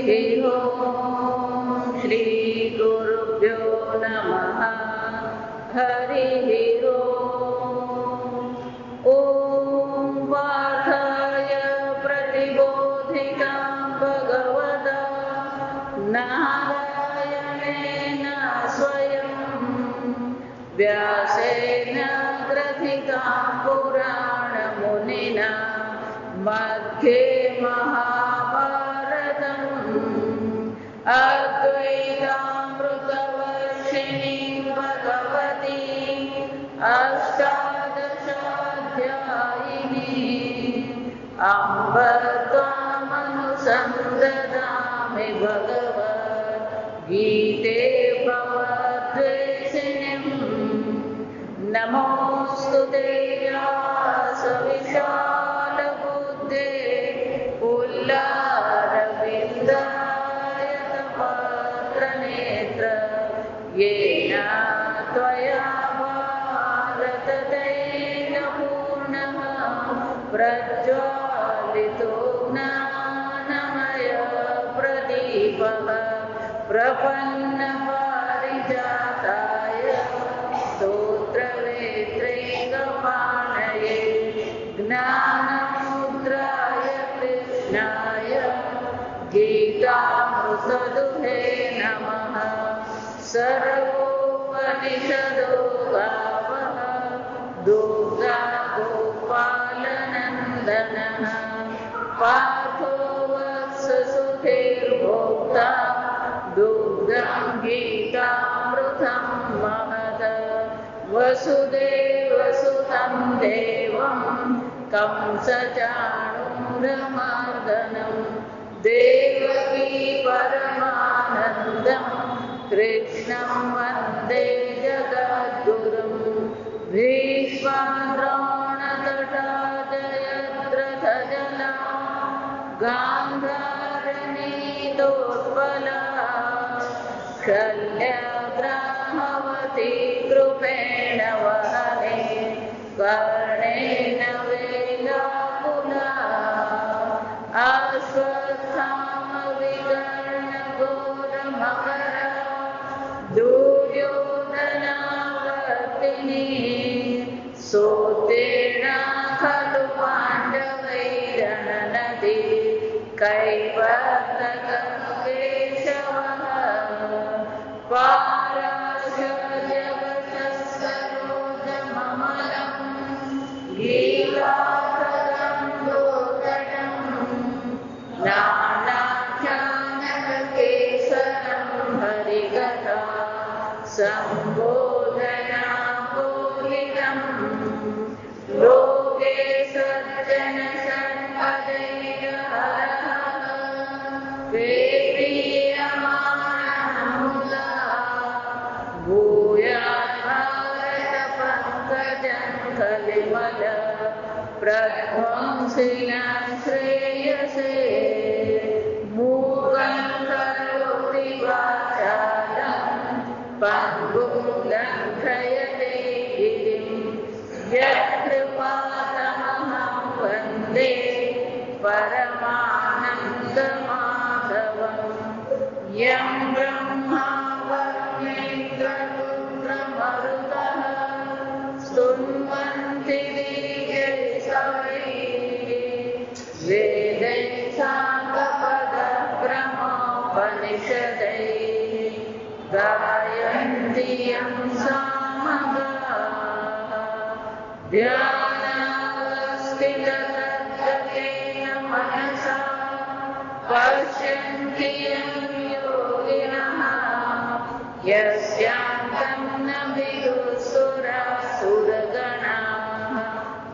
ओम श्री गुरुभ्यो नमः। हरिः ओम पार्थाय प्रतिबोधितां भगवता नारायणेन स्वयं व्यासेन ग्रथितां पुराणमुनिना मध्ये महाभारतम् अद्वैतामृतवर्षिणीं भगवती अष्टादशाध्यायिनीं अम्ब त्वामनुसन्दधामि भगवद्गीते भवद्वेषिणीं। नमोऽस्तु ते व्यासविशालबुद्धे पुल्लारविन्दायतपत्रनेत्र येन त्वया भारततैलपूर्णः प्रज्वालितो ज्ञानमय प्रदीपः प्रपन्नपारिजाताय स्तोत्रवेत्रैकपाणये ज्ञानमुद्राय कृष्णाय गीतामृतदुहे नमः। सर्वोपनिषदो गावः दुर्गा गोपालनन्दनः पार्थो वत्ससुधीर्भोक्ता दुग्धं गीतामृतं महद। वसुदेवसुतं देवं कंसचाणूरमर्दनं देवकी परमानन्दं कृष्णं वन्दे जगद्गुरुं। भीष्मद्रोणतटा जयद्रथजला गान्धारनीतोत्पला शल्यग्राहवती कृपेण वहने कर्णेन वेलाकुला अश्वत्थामविकर्णघोरमकरा दुर्योधनावर्तिनी सोत्तीर्णा खलु पाण्डवैरणनदी कैवर्तककेशवः पाराशर्यवशः सरोजममलं गीतार्थदं गोतटं नानाख्यानकेसरं हरिकथा सम्बोधनापूरितं लोके सज्जनसम्पदैर्हरः प्रीयमाणमुदा भूयात् भारतपङ्कजं कलिमल प्रध्वंसिनं श्रेयसे। मूकं करोति वाचालं पङ्गुं लङ्घयते गिरिं यत्कृपातमहं वन्दे परमानन्दमाधवम्। यं ब्रह्मा वरुणेन्द्ररुद्रमरुतः स्तुन्वन्ति दिव्यैस्तवैः वेदैः साङ्गपदक्रमोपनिषदैः गायन्ति यं सामगाः ध्यानावस्थिततद्गतेन मनसा पश्यन्ति यं योगिनः यस्यान्तं न विदुःसुरासुरगणाः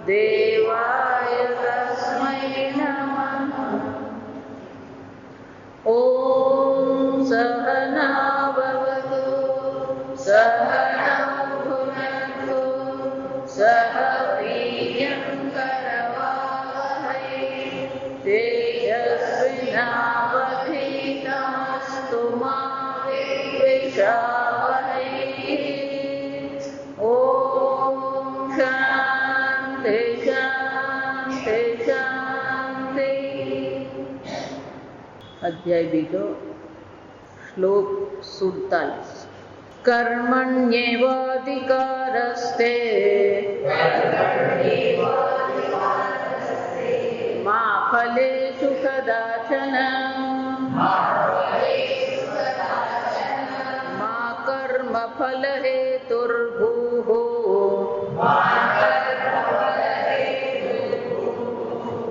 देवाय तस्मै नमः। ॐ सहना भवतु सहनौ भुनक्तु सह वीर्यं करवावहै तेजस्विनावधीतमस्तु मा विद्विषावहै। ॐ शान्ति शान्ति शान्ति। અધ્યાય બીજો, શ્લોક 47. કર્મણ્યેવાધિકારસ્તે મા ફલેષુ કદાચન મા કર્મ ફલ હેતુર્ભૂઃ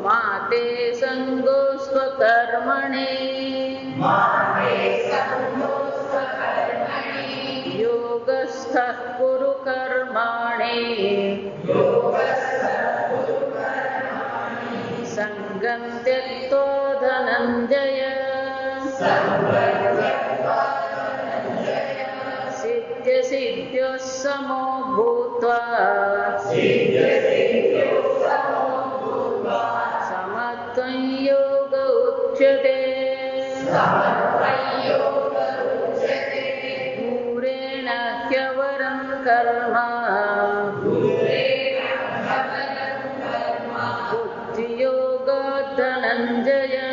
મા તે સંગોસ્વ કર્મણે યોગસ્થઃ કુરુ કર્માણિ સંગં ત્યક્ત્વા ધનંજય સિદ્ધ્ય સિદ્ધ્યો સમો ભૂત્વા સમત્વં યોગ ઉચ્યતે. ધૂરેણ હ્યવરં કર્મ બુદ્ધિયોગ ધનંજય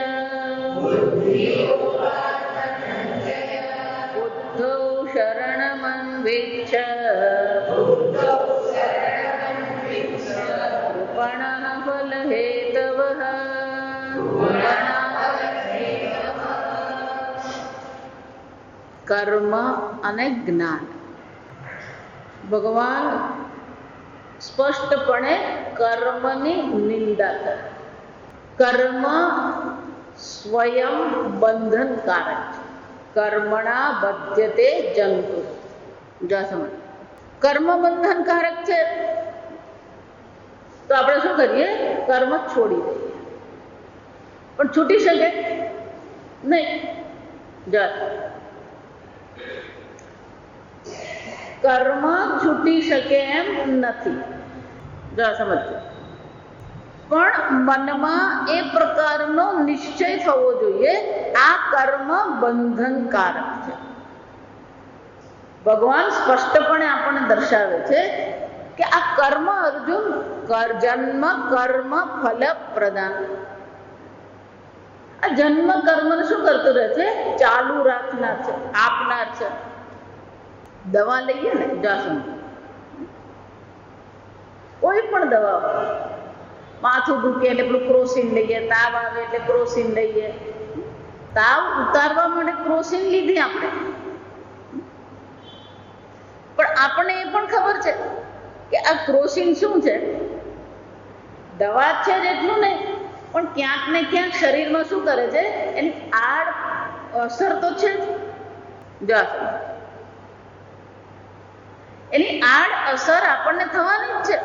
બુદ્ધો શરણમન્વિચ્છ કૃપણઃ ફલહેતવઃ. કર્મ અને જ્ઞાન. ભગવાન સ્પષ્ટપણે કર્મની નિંદા કરે. કર્મ સ્વયં બંધનકારક છે. કર્મણા બધ્યતે જંતુ. કર્મ બંધનકારક છે તો આપણે શું કરીએ? કર્મ છોડી દઈએ. પણ છૂટી શકે નહીં. કર્મ છૂટી શકે એમ નથી. સમજજો. પણ મનમાં એ પ્રકારનો નિશ્ચય થવો જોઈએ, આ કર્મ બંધનકારક છે. ભગવાન સ્પષ્ટપણે આપણને દર્શાવે છે કે આ કર્મ, અર્જુન, જન્મ કર્મ ફલ પ્રદાન. આ જન્મ કર્મને શું કરતું રહે છે? ચાલુ રાખનાર છે, આપનાર છે. દવા લઈએ ને, કોઈ પણ દવા, માથું દુખે એટલે પેલું ક્રોસિન લઈએ, તાવ આવે એટલે ક્રોસિન લઈએ. તાવ ઉતારવા માટે ક્રોસિન લીધી આપણે, પણ આપણને એ પણ ખબર છે કે આ ક્રોસિન શું છે? દવા છે જ એટલું નહીં, પણ ક્યાંક ને ક્યાંક શરીરમાં શું કરે છે? એની આડ અસર તો છે જ. એની આડ અસર આપણને થવાની જ છે.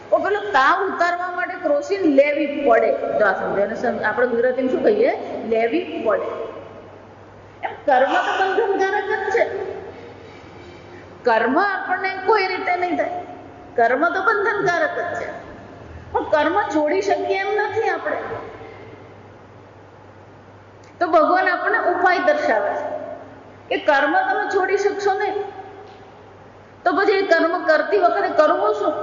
તો પેલો તાવ ઉતારવા માટે ક્રોસિન લેવી પડે. આપણે ગુજરાતીમાં શું કહીએ? લેવી પડે. એમ કર્મ તો બંધનકારક જ છે. કર્મ આપણને કોઈ રીતે નહીં થાય. કર્મ તો બંધનકારક જ છે, પણ કર્મ છોડી શકીએ એમ નથી આપણે. તો ભગવાન આપણને ઉપાય દર્શાવે છે કે કર્મ તમે છોડી શકશો નહીં, તો પછી એ કર્મ કરતી વખતે કરવું શું?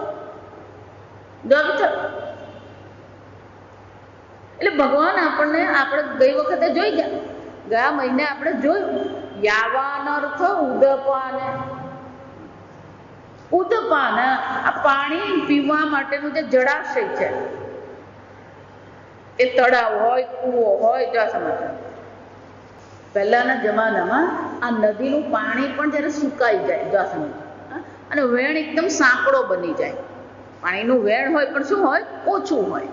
એટલે ભગવાન આપણને, આપણે ગઈ વખતે જોઈ ગયા મહિને આપણે જોયું, યાવાન અર્થ ઉદપાન. ઉદપાન આ પાણી પીવા માટેનું જે જળાશય છે, એ તળાવ હોય, કૂવો હોય. પહેલાના જમાનામાં આ નદીનું પાણી પણ જ્યારે સુકાઈ જાય, અને વેણ એકદમ સાંકડો બની જાય. પાણીનું વેણ હોય પણ શું હોય? ઓછું હોય.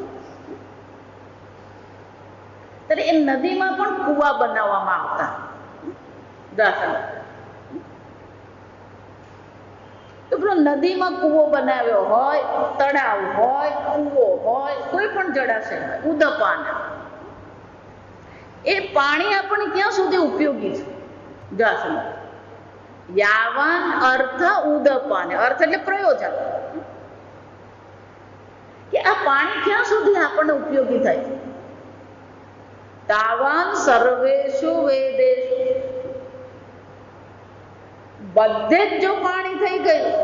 ત્યારે એ નદીમાં પણ કૂવા બનાવવામાં આવતા. તો પેલો નદીમાં કૂવો બનાવ્યો હોય, તળાવ હોય, કૂવો હોય, કોઈ પણ જળાશય હોય, ઉદપાન, એ પાણી આપણને ક્યાં સુધી ઉપયોગી છે? યાવાન અર્થ ઉદપાન. અર્થ એટલે પ્રયોજન, કે આ પાણી ક્યાં સુધી આપણને ઉપયોગી થાય? તાવાન સર્વેષુ વેદેષુ. બધે જ જો પાણી થઈ ગયું,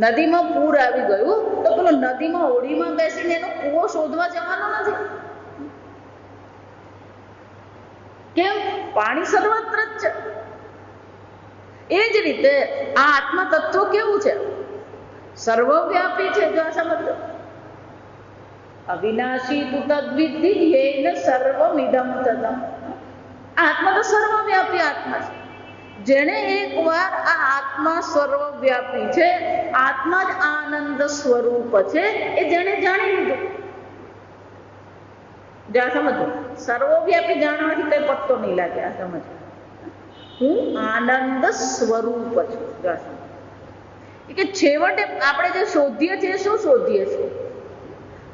નદીમાં પૂર આવી ગયું, તો પેલો નદીમાં હોડીમાં બેસીને એનો કૂવો શોધવા જવાનો નથી. કેમ? પાણી સર્વત્ર જ છે. એ જ રીતે આ આત્મા તત્વ કેવું છે? સર્વવ્યાપી છે. જો આ સમજો, અવિનાશી તુ તદ્વિદ્ધિ યેન સર્વમિદં તદં. આત્મા તો સર્વવ્યાપી આત્મા છે. જેણે એકવાર આ આત્મા સર્વવ્યાપી છે, આત્મા જ આનંદ સ્વરૂપ છે, એ જેણે જાણી લીધું. જ્યાં સમજો, સર્વવ્યાપી જાણવાથી કઈ પત્તો નહીં લાગે. આ સમજો, હું આનંદ સ્વરૂપ છું. જ્યાં સમજો કે છેવટે આપણે જે શોધીએ છીએ, શું શોધીએ છીએ?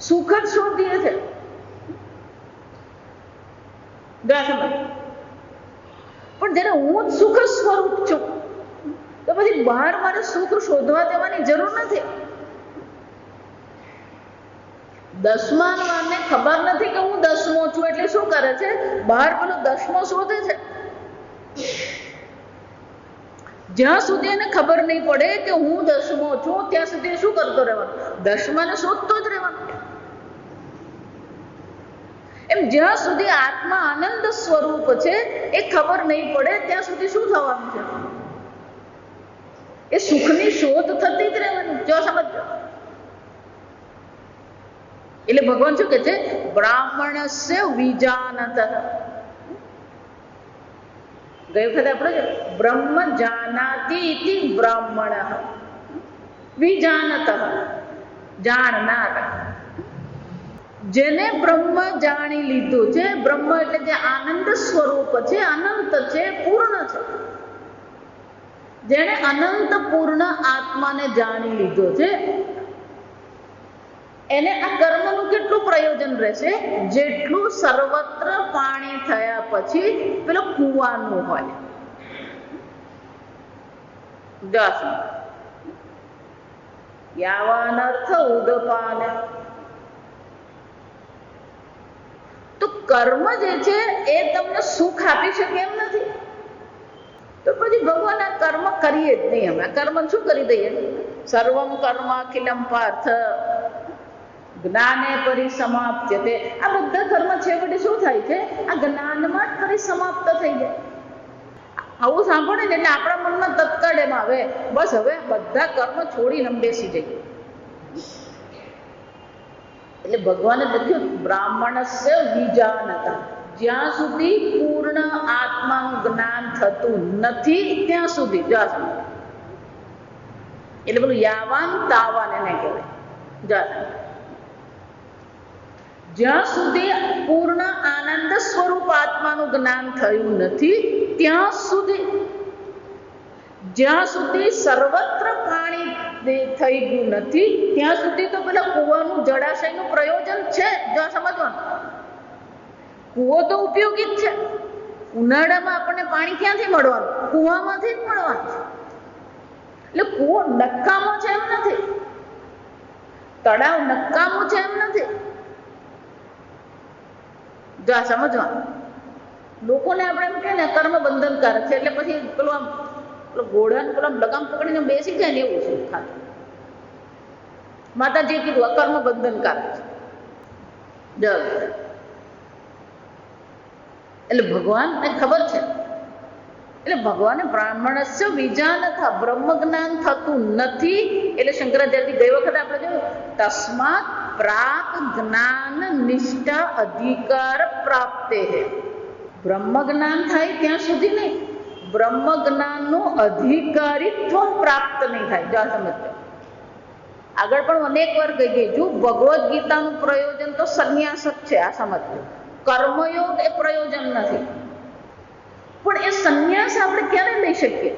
સુખ જ શોધીએ છીએ. જ્યાં સમજો, પણ જ્યારે હું જ સુખ સ્વરૂપ છું, તો પછી બહાર મારે સુખ શોધવા જવાની જરૂર નથી. દસમાને ખબર નથી કે હું દસમો છું, એટલે શું કરે છે? બહાર પેલો દસમો શોધે છે. જ્યાં સુધી એને ખબર નહીં પડે કે હું દસમો છું, ત્યાં સુધી શું કરતો રહેવાનું? દસમાને શોધતો જ રહેવાનું. એમ જ્યાં સુધી આત્મા આનંદ સ્વરૂપ છે એ ખબર નહીં પડે, ત્યાં સુધી શું થવાનું છે? એ સુખની શોધ થતી જ રહેવાની. જો સમજો, એટલે ભગવાન શું કે છે? બ્રાહ્મણસ્ય વિજાનત. ગઈ વખતે આપણે બ્રહ્મ જાનાતિ ઇતિ બ્રાહ્મણ વિજાનત, જાણનાર. જેને બ્રહ્મ જાણી લીધું છે, બ્રહ્મ એટલે જે આનંદ સ્વરૂપ છે, અનંત છે, પૂર્ણ છે, જેને અનંત પૂર્ણ આત્માને જાણી લીધો છે, એને આ કર્મનું કેટલું પ્રયોજન રહેશે? જેટલું સર્વત્ર પાણી થયા પછી પેલો કુવાનું હોય. યાવાન અર્થ ઉદપાન. તો કર્મ જે છે એ તમને સુખ આપી શકે એમ નથી. તો પછી ભગવાન આ કર્મ કરીએ જ નહીં. અમે કર્મ શું કરી દઈએ? સર્વમ કર્મ અખિલમ પાર્થ જ્ઞાને પરિસમાપ્યતે. આ બધા કર્મ છેવટે શું થાય છે? આ જ્ઞાનમાં જ પરિસમાપ્ત થઈ જાય. આવું સાંભળે ને એટલે આપણા મનમાં તત્કાળ એમ આવે, બસ હવે બધા કર્મ છોડીને અમે બેસી જઈએ. એટલે ભગવાને લખ્યું બ્રાહ્મણસ્ય વિજાનત. જ્યાં સુધી પૂર્ણ આત્માનું જ્ઞાન થતું નથી ત્યાં સુધી. એટલે પેલું યાવાન તાવાન એને કહેવાય. જ્યાં સુધી પૂર્ણ આનંદ સ્વરૂપ આત્માનું જ્ઞાન થયું નથી ત્યાં સુધી, જ્યાં સુધી સર્વત્ર પાણી થઈ ગયું નથી ત્યાં સુધી તો પેલા કુવાનું જળાશયનું પ્રયોજન છે. જો સમજવાનું, કુવો તો ઉપયોગી જ છે. ઉનાળામાં આપણને પાણી ક્યાંથી મળવાનું? કુવામાંથી જ મળવાનું છે. એટલે કુવો નકામો છે એમ નથી, તળાવ નકામું છે એમ નથી. જો આ સમજવાનું. લોકોને આપણે એમ કહે ને કર્મ બંધનકારક છે, એટલે પછી પેલું આમ ઘોડાને પેલા લગામ પકડીને બેસી જાય ને એવું શું થાય? માતાજીએ કીધું અકર્મ બંધનકારક છે. એટલે ભગવાનને ખબર છે. એટલે ભગવાને બ્રાહ્મણસ્ય વિજાનતા, બ્રહ્મ જ્ઞાન થતું નથી. એટલે શંકરાચાર્યજી ગઈ વખતે આપણે જોયું, તસ્માત પ્રાક જ્ઞાન નિષ્ઠા અધિકાર પ્રાપ્તે હે. બ્રહ્મ જ્ઞાન થાય ત્યાં સુધી નહીં, બ્રહ્મ જ્ઞાનનું અધિકારીત્વ પ્રાપ્ત નહીં થાય. જો સમજો, આગળ પણ અનેક વાર કહી ગઈ છું, ભગવદ્ ગીતાનું પ્રયોજન તો સંન્યાસ જ છે. આ સમજજો, કર્મયોગ એ પ્રયોજન નથી. પણ એ સંન્યાસ આપણે ક્યારે લઈ શકીએ?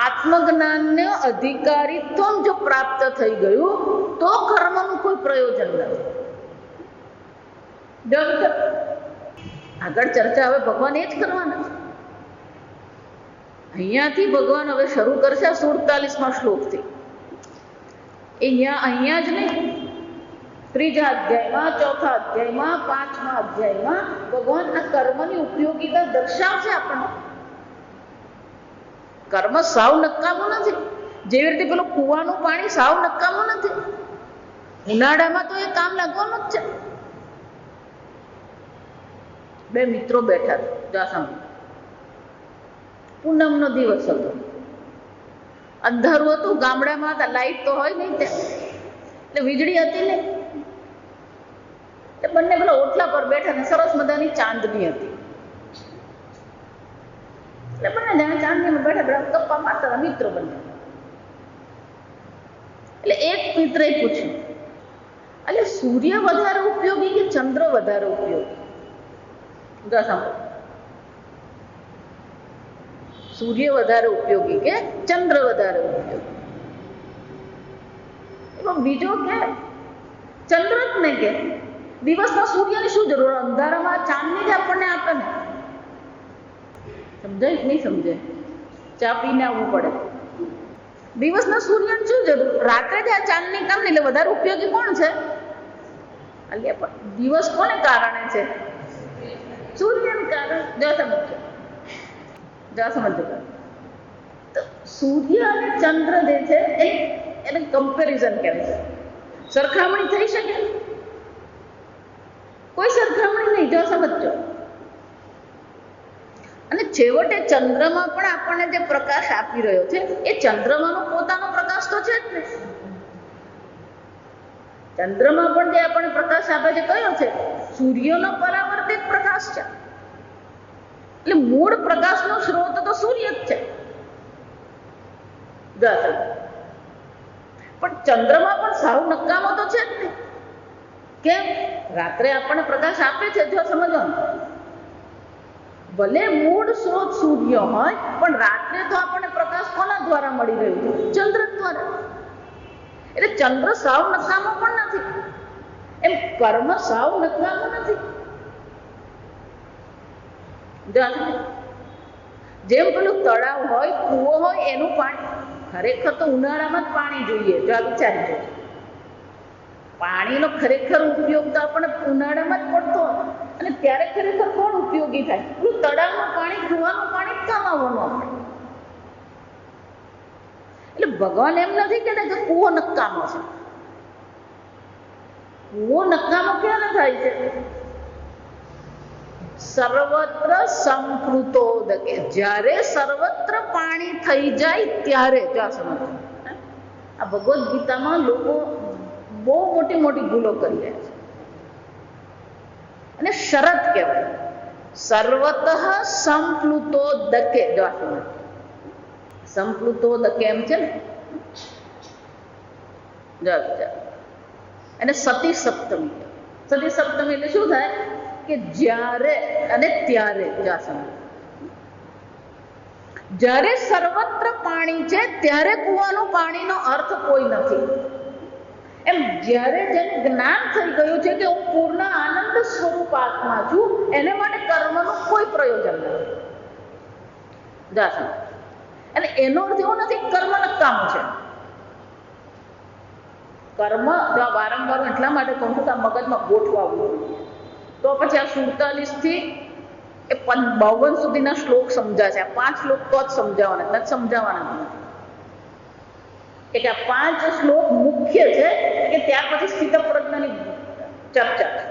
આત્મજ્ઞાનને અધિકારીત્વ જો પ્રાપ્ત થઈ ગયું તો કર્મનું કોઈ પ્રયોજન નથી. જો આગળ ચર્ચા હવે ભગવાન એ જ કરવાના છે. અહીંયાથી ભગવાન હવે શરૂ કરશે 47મા શ્લોકથી. અહીંયા જ નહીં, 3જા અધ્યાયમાં, 4થા અધ્યાયમાં, 5મા અધ્યાયમાં ભગવાન આ કર્મની ઉપયોગીતા દર્શાવશે આપણને. કર્મ સાવ નકામું નથી. જેવી રીતે પેલું કુવાનું પાણી સાવ નકામું નથી. ઉનાળામાં તો એ કામ લાગવાનું જ છે. બે મિત્રો બેઠા હતા સામે. પૂનમનો દિવસ હતો, અંધારું હતું, ગામડામાં હતા, લાઈટ તો હોય નહીં ત્યાં, એટલે વીજળી હતી ને, એટલે બંને પેલા ઓટલા પર બેઠા ને સરસ મજાની ચાંદની હતી, એટલે બંને જાણે ચાંદનીમાં બેઠા બેઠા ગપ્પા મારતા હતા મિત્રો બંને. એટલે એક મિત્રએ પૂછ્યું, એટલે સૂર્ય વધારે ઉપયોગી કે ચંદ્ર વધારે ઉપયોગી? સૂર્ય વધારે ઉપયોગી કે ચંદ્ર વધારે ઉપયોગી? એમાં બીજો કે ચંદ્ર જ ને, કે દિવસમાં સૂર્યની શું જરૂર, અંધારામાં ચાંદની જ આપણને આપે ને. સમજાય નહીં સમજાય? ચા પીને આવવું પડે. દિવસના સૂર્યની શું જરૂર, રાત્રે જ આ ચાંદની કામ ને, એટલે વધારે ઉપયોગી કોણ છે? પણ દિવસ કોને કારણે છે? સૂર્યને કારણે. સમજો તો સૂર્ય અને ચંદ્ર જે છે એને કમ્પેરિઝન કહેવાય. સરખામણી થઈ શકે? કોઈ સરખામણી નહીં. જો સમજો. અને છેવટે ચંદ્રમાં પણ આપણને જે પ્રકાશ આપી રહ્યો છે એ ચંદ્રમાનો પોતાનો પ્રકાશ તો છે જ ને. ચંદ્રમાં પણ જે આપણને પ્રકાશ આપે છે કયો છે? સૂર્યનો પરાવર્તિત પ્રકાશ છે. એટલે મૂળ પ્રકાશનો સ્ત્રોત તો સૂર્ય જ છે. પણ ચંદ્રમાં પણ સાવ નકામો તો છે જ ને. કેમ? રાત્રે આપણને પ્રકાશ આપે છે. જો સમજવાનું, ભલે મૂળ સ્ત્રોત સૂર્ય હોય પણ રાત્રે તો આપણને પ્રકાશ કોના દ્વારા મળી રહ્યું છે? ચંદ્ર દ્વારા. એટલે ચંદ્ર સાવ નકામો પણ નથી, એમ કર્મ સાવ નકામો નથી. જેમ પેલું તળાવ હોય, કૂવો હોય, એનું પાણી ખરેખર તો ઉનાળામાં જ પાણી જોઈએ. જો આ વિચારી જોઈએ, પાણીનો ખરેખર ઉપયોગ તો આપણને ઉનાળામાં જ પડતો હોય, અને ત્યારે ખરેખર કોણ ઉપયોગી થાય? પેલું તળાવનું પાણી, કૂવાનું પાણી કામ આવવાનું આપણે. એટલે ભગવાન એમ નથી કહેતા કે કૂવો નકામો છે. કૂવો નકામો ક્યારે થાય છે? સર્વત્ર સંપૃતોદકે, જ્યારે સર્વત્ર પાણી થઈ જાય ત્યારે. જો સમજો, આ ભગવદ્ ગીતામાં લોકો બહુ મોટી મોટી ભૂલો કરી રહ્યા છે, અને શરત કહેવાય સર્વતઃ સંપ્લુતોદકે. જો સમજો, સંપ્લુતોદકે એમ છે ને. અને સતી સપ્તમી. સતી સપ્તમી એટલે શું થાય? કે જ્યારે અને ત્યારે. જ્યારે સર્વત્ર પાણી છે ત્યારે કૂવાનું પાણીનો અર્થ કોઈ નથી. એમ જ્યારે જેને જ્ઞાન થઈ ગયું છે કે હું પૂર્ણ આનંદ સ્વરૂપ આત્મા છું, એને માટે કર્મનું કોઈ પ્રયોજન નથી. અને એનો અર્થ એવો નથી કર્મ નકામું છે. કર્મ વારંવાર એટલા માટે કહું છું કે આ મગજમાં ગોઠવાવું જોઈએ. તો પછી આ 47 થી 52 સુધીના શ્લોક સમજાશે. આ 5 શ્લોક તો જ સમજાવવાના, નથી સમજાવવાના નથી. કે આ 5 શ્લોક મુખ્ય છે, કે ત્યાર પછી સ્થિતપ્રજ્ઞની ચર્ચા છે.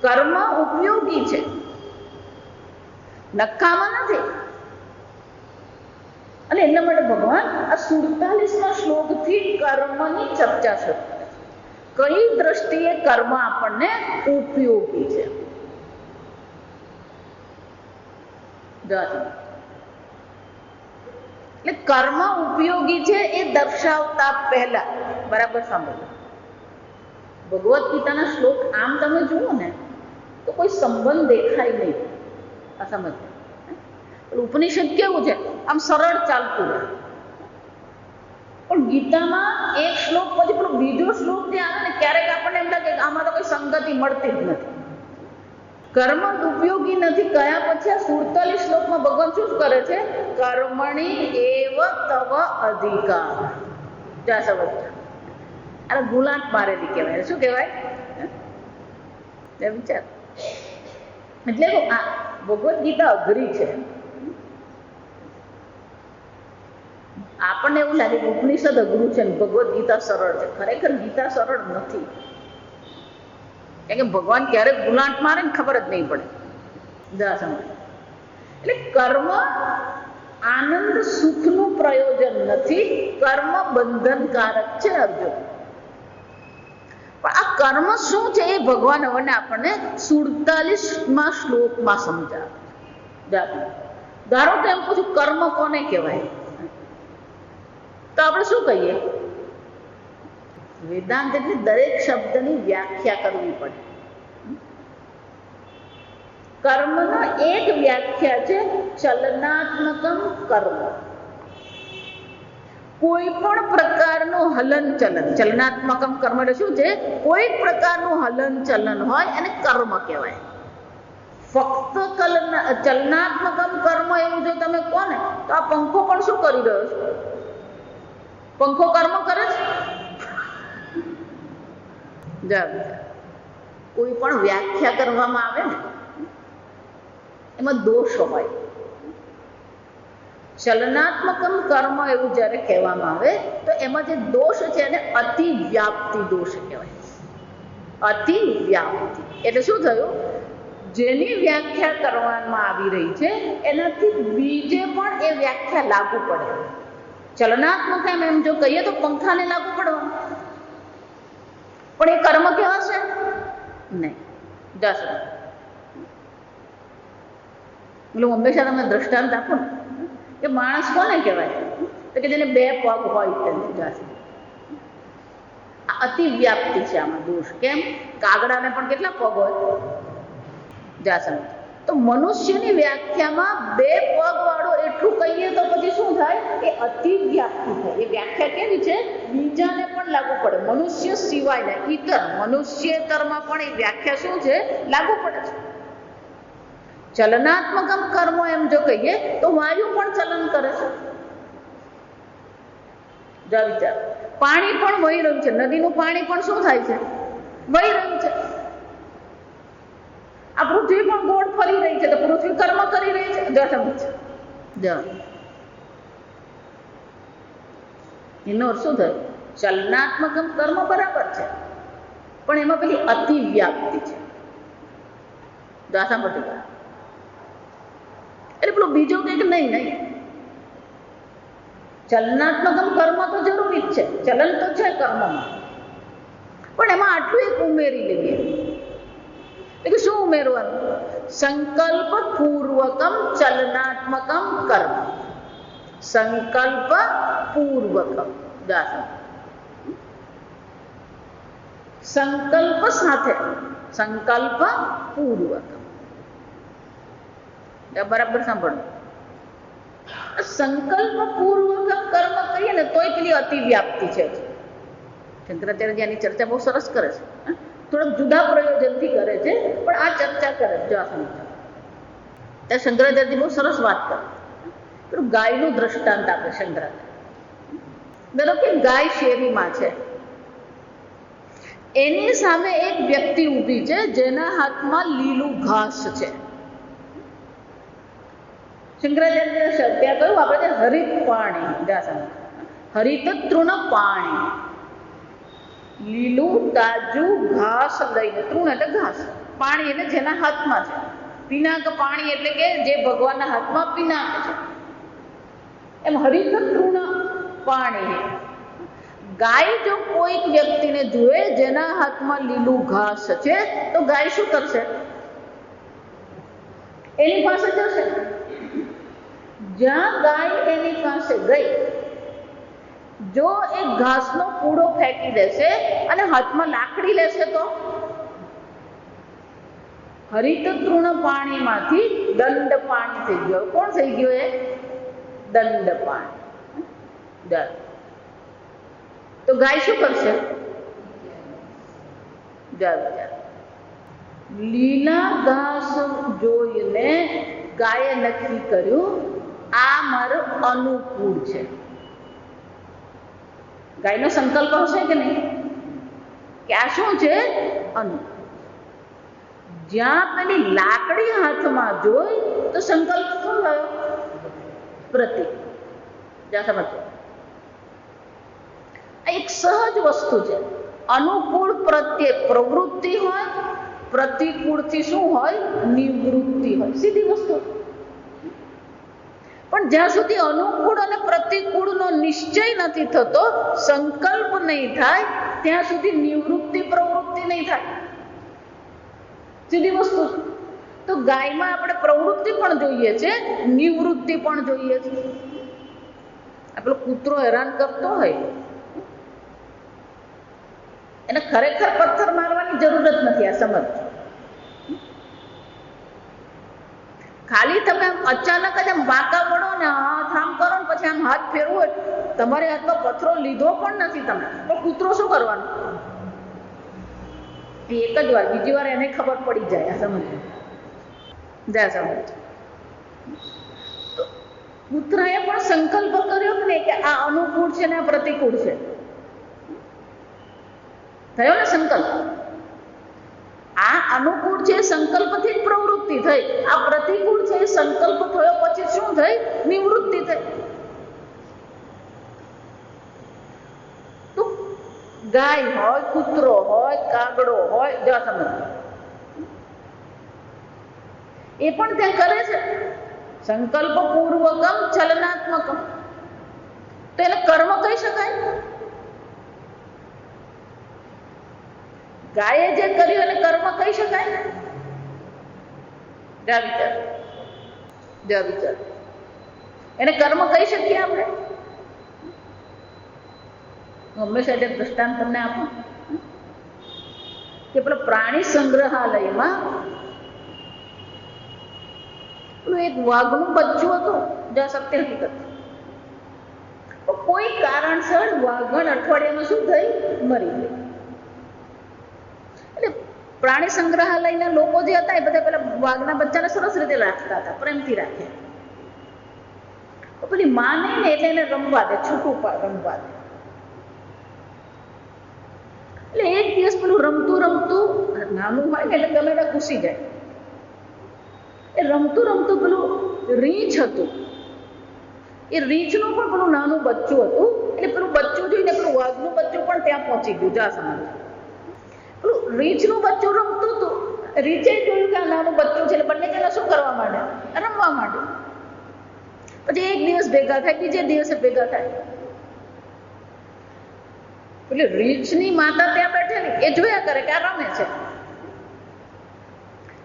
કર્મ ઉપયોગી છે, નકામા નથી. અને એટલા માટે ભગવાન આ 47મા શ્લોકથી કર્મની ચર્ચા શરૂ કરે. કઈ દ્રષ્ટિએ કર્મ આપણને ઉપયોગી છે? એટલે કર્મ ઉપયોગી છે એ દર્શાવતા પહેલા બરાબર સાંભળો. ભગવદ્ ગીતાના શ્લોક આમ તમે જુઓ ને તો કોઈ સંબંધ દેખાય નહીં. આ સમજ. ઉપનિષદ કેવું છે? આમ સરળ ચાલતું રહે. પણ ગીતામાં એક શ્લોક પછી પેલો બીજો શ્લોક જે આવે ને, ક્યારેક આપણને એમ લાગે કે આમાં તો કોઈ સંગતિ મળતી જ નથી. કર્મ ઉપયોગી નથી કયા પછી આ 47 શ્લોકમાં ભગવાન શું કરે છે? કર્મણી એવ તવ અધિકાર. જા સમજ. અરે ગુલાટ મારેલી કહેવાય. શું કહેવાય? વિચાર. એટલે આ ભગવદ્ ગીતા અઘરી છે. આપણને એવું લાગે કે ઉપનિષદ અઘરું છે ને ભગવદ્ ગીતા સરળ છે. ખરેખર ગીતા સરળ નથી. કારણ કે ભગવાન ક્યારેક ગુલાંટ મારે ને ખબર જ નહીં પડે. જા સમજ. એટલે કર્મ આનંદ સુખનું પ્રયોજન નથી, કર્મ બંધનકારક છે અર્જુન. પણ આ કર્મ શું છે એ ભગવાન હવે આપણને 47મા શ્લોકમાં સમજાવે. ધારો કે એમ પૂછું કર્મ કોને કહેવાય, તો આપણે શું કહીએ? વેદાંત એટલે દરેક શબ્દની વ્યાખ્યા કરવી પડે. કર્મનો એક વ્યાખ્યા છે ચલનાત્મકમ કર્મ. કોઈ પણ પ્રકારનું હલન ચલન, ચલનાત્મકમ કર્મ એટલે શું છે? કોઈ પ્રકારનું હલન ચલન હોય એને કર્મ કહેવાય. ફક્ત ચલનાત્મકમ કર્મ એવું જો તમે કહો ને તો આ પંખો પણ શું કરી રહ્યો છે? પંખો કર્મ કરે છે. કોઈ પણ વ્યાખ્યા કરવામાં આવે ને એમાં દોષ હોય. ચલનાત્મકમ કર્મ એવું જ્યારે કહેવામાં આવે તો એમાં જે દોષ છે એને અતિવ્યાપ્તિ દોષ કહેવાય. અતિવ્યાપ્તિ એટલે શું થયું? જેની વ્યાખ્યા કરવામાં આવી રહી છે એનાથી બીજે પણ એ વ્યાખ્યા લાગુ પડે. ચલનાત્મક એમ જો કહીએ તો પંખાને લાગુ પડવાનું, પણ એ કર્મ કહેવાશે નહીં. દસ એટલે હંમેશા તમે દ્રષ્ટાંત આપો ને કે માણસ કોને કહેવાય? તો કે જેને બે પગ હોય તેને. આ અતિવ્યાપ્તિ છે, આમાં દોષ. કેમ? કાગડાને પણ કેટલા પગ હોય? જાસમ. તો મનુષ્યની વ્યાખ્યામાં બે પગ વાળો એટલું કહીએ તો પછી શું થાય? એ અતિવ્યાપ્તિ થાય. એ વ્યાખ્યા કેવી છે? બીજાને પણ લાગુ પડે, મનુષ્ય સિવાયના ઈતર મનુષ્યેતરમાં પણ એ વ્યાખ્યા શું છે? લાગુ પડે છે. ચલનાત્મકમ કર્મ એમ જો કહીએ તો વાયુ પણ ચલન કરે છે. જા વિચાર. પાણી પણ વહી રહ્યું છે, નદીનું પાણી પણ શું થાય છે? વહી રહ્યું છે. આ પૃથ્વી પણ ગોળ ફરી રહી છે, તો પૃથ્વી કર્મ કરી રહી છે. એનો અર્થ શું થયો? ચલનાત્મકમ કર્મ બરાબર છે, પણ એમાં પેલી અતિવ્યાપ્તિ છે. દાસા પટેલ એટલે પેલો બીજો કંઈક નહીં. ચલનાત્મકમ કર્મ તો જરૂરી જ છે, ચલન તો છે કર્મમાં, પણ એમાં આટલું એક ઉમેરી લઈએ. એટલે શું ઉમેરવાનું? સંકલ્પ પૂર્વકમ ચલનાત્મકમ કર્મ. સંકલ્પ પૂર્વકમ. સંકલ્પ સાથે, સંકલ્પ પૂર્વકમ. બરાબર સાંભળો. સંકલ્પ પૂર્વક કર્મ કરીએ ને તોય પેલી અતિવ્યાપ્તિ છે. શંકરાચાર્ય આની ચર્ચા બહુ સરસ કરે છે, થોડાક જુદા પ્રયોજનથી કરે છે, પણ આ ચર્ચા કરે છે. જો આ સમજ શંકરાચાર્ય બહુ સરસ વાત કરે. પેલું ગાયનું દ્રષ્ટાંત આપે શંકરાચાર્ય. ધારો કે ગાય શેરીમાં છે, એની સામે એક વ્યક્તિ ઊભી છે જેના હાથમાં લીલું ઘાસ છે. શંકરાચાર્ય ત્યાં કહ્યું આપણે હરિત પાણી, હરિત તૃણ પાણી, લીલું તાજું ઘાસ લઈને, તૃણ એટલે ઘાસ, પાણી એટલે જેના હાથમાં છે, પિનાક પાણી એટલે કે જે ભગવાનના હાથમાં પિનાક છે, એમ હરિત તૃણ પાણી. ગાય જો કોઈક વ્યક્તિને જુએ જેના હાથમાં લીલું ઘાસ છે તો ગાય શું કરશે? એની પાસે જશે. જ્યાં ગાય એની પાસે ગઈ, જો એ ઘાસનો પૂડો ફેંકી દેશે અને હાથમાં લાકડી લેશે તો હરિત તૃણ પાણીમાંથી દંડ પાણી થઈ ગયો. કોણ થઈ ગયો? એ દંડ પાણી. તો ગાય શું કરશે? લીલા ઘાસ જોઈને ગાયે નક્કી કર્યું આ મારું અનુકૂળ છે. ગાયનો સંકલ્પ હશે કે નહીં કે આ શું છે? અનુકૂળ. જ્યાં પેલી લાકડી હાથમાં જોઈ તો સંકલ્પ શું થયો? પ્રતિક. જ્યાં સમજો એક સહજ વસ્તુ છે. અનુકૂળ પ્રત્યે પ્રવૃત્તિ હોય પ્રતિકૂળથી શું હોય? નિવૃત્તિ હોય, સીધી વસ્તુ. પણ જ્યાં સુધી અનુકૂળ અને પ્રતિકૂળનો નિશ્ચય નથી થતો, સંકલ્પ નહીં થાય, ત્યાં સુધી નિવૃત્તિ પ્રવૃત્તિ નહીં થાય. સીધી વસ્તુ. તો ગાયમાં આપણે પ્રવૃત્તિ પણ જોઈએ છે, નિવૃત્તિ પણ જોઈએ છે. આપણો કૂતરો હેરાન કરતો હોય, એને ખરેખર પથ્થર મારવાની જરૂર જ નથી. આ સમજ. ખાલી તમે અચાનક જ આમ વાંકા વળો ને હાથ આમ કરો ને પછી આમ હાથ ફેરવો, તમારે હાથમાં પથ્થરો લીધો પણ નથી તમે, તો કૂતરો શું કરવાનું? એક જ વાર, બીજી વાર એને ખબર પડી જાય. આ સમજ. કૂતરાએ પણ સંકલ્પ કર્યો ને કે આ અનુકૂળ છે ને આ પ્રતિકૂળ છે. થયો ને સંકલ્પ? આ અનુકૂળ છે, સંકલ્પથી જ પ્રવૃત્તિ થઈ. આ પ્રતિકૂળ છે, સંકલ્પ થયો પછી શું થઈ? નિવૃત્તિ થઈ. તો ગાય હોય, કૂતરો હોય, કાગડો હોય, જો સમજ, એ પણ ત્યાં કરે છે સંકલ્પ પૂર્વકમ ચલનાત્મકમ. તો એને કર્મ કહી શકાય? ગાયે જે કર્યું એને કર્મ કહી શકાય? વિચાર. એને કર્મ કહી શકીએ આપણે? હું હંમેશા જે દ્રષ્ટાંત તમને આપું કે પેલો પ્રાણી સંગ્રહાલયમાં એક વાઘનું બચ્ચું હતું, જ્યાં સત્ય હકીકત. કોઈ કારણસર વાઘણ અઠવાડિયામાં શું થઈ? મરી ગઈ. એટલે પ્રાણી સંગ્રહાલયના લોકો જે હતા એ બધા પેલા વાઘના બચ્ચાને સરસ રીતે રાખતા હતા, પ્રેમથી રાખે. પેલી માં નહીં ને એટલે એને રમવા દે, છૂટું રમવા દે. એટલે એક દિવસ પેલું રમતું નાનું હોય ને એટલે ગમે ત્યાં ઘૂસી જાય. એ રમતું પેલું રીંછ હતું, એ રીંછનું પણ પેલું નાનું બચ્ચું હતું. એટલે પેલું બચ્ચું જોઈને પેલું વાઘનું બચ્ચું પણ ત્યાં પહોંચી ગયું. જા સમજ. પેલું રીંછનું બચ્ચું રમતું હતું, રીંછે જોયું કે આ નાનું બચ્ચું છે, એટલે બંને જણા શું કરવા માંડે? રમવા માંડે. પછી એક દિવસ ભેગા થાય, બીજે દિવસે ભેગા થાય. એટલે રીંછની માતા ત્યાં બેઠેલી એ જોયા કરે કે આ રમે છે.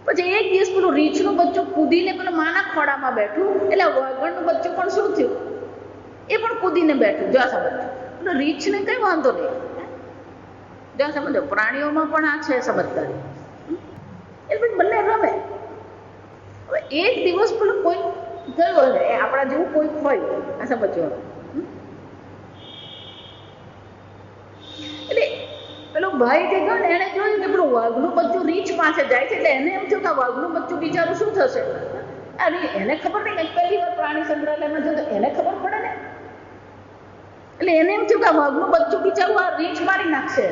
પછી એક દિવસ પેલું રીંછનું બચ્ચું કૂદીને પેલું માના ખોડામાં બેઠું, એટલે વાઘણનું બચ્ચું પણ શું થયું? એ પણ કૂદીને બેઠું. જો સમજો, એટલે રીંછને કઈ વાંધો નહીં. જો સમજો, પ્રાણીઓમાં પણ આ છે સમજદારી. એટલે બંને રમે. હવે એક દિવસ પેલું કોઈ ગયો ને, આપણા જેવું કોઈ હોય, આ સમજો. એટલે પેલો ભાઈ જે ગયો ને એને જોયું કે પેલું વાઘનું બચ્ચું રીંછ પાસે જાય છે, એટલે એને એમ થયું કે વાઘનું બચ્ચું બિચારું શું થશે? એને ખબર નહીં, પહેલી વાર પ્રાણી સંગ્રહાલયમાં જતો એને ખબર પડે ને. એટલે એને એમ થયું કે વાઘનું બચ્ચું બિચારું આ રીંછ મારી નાખશે.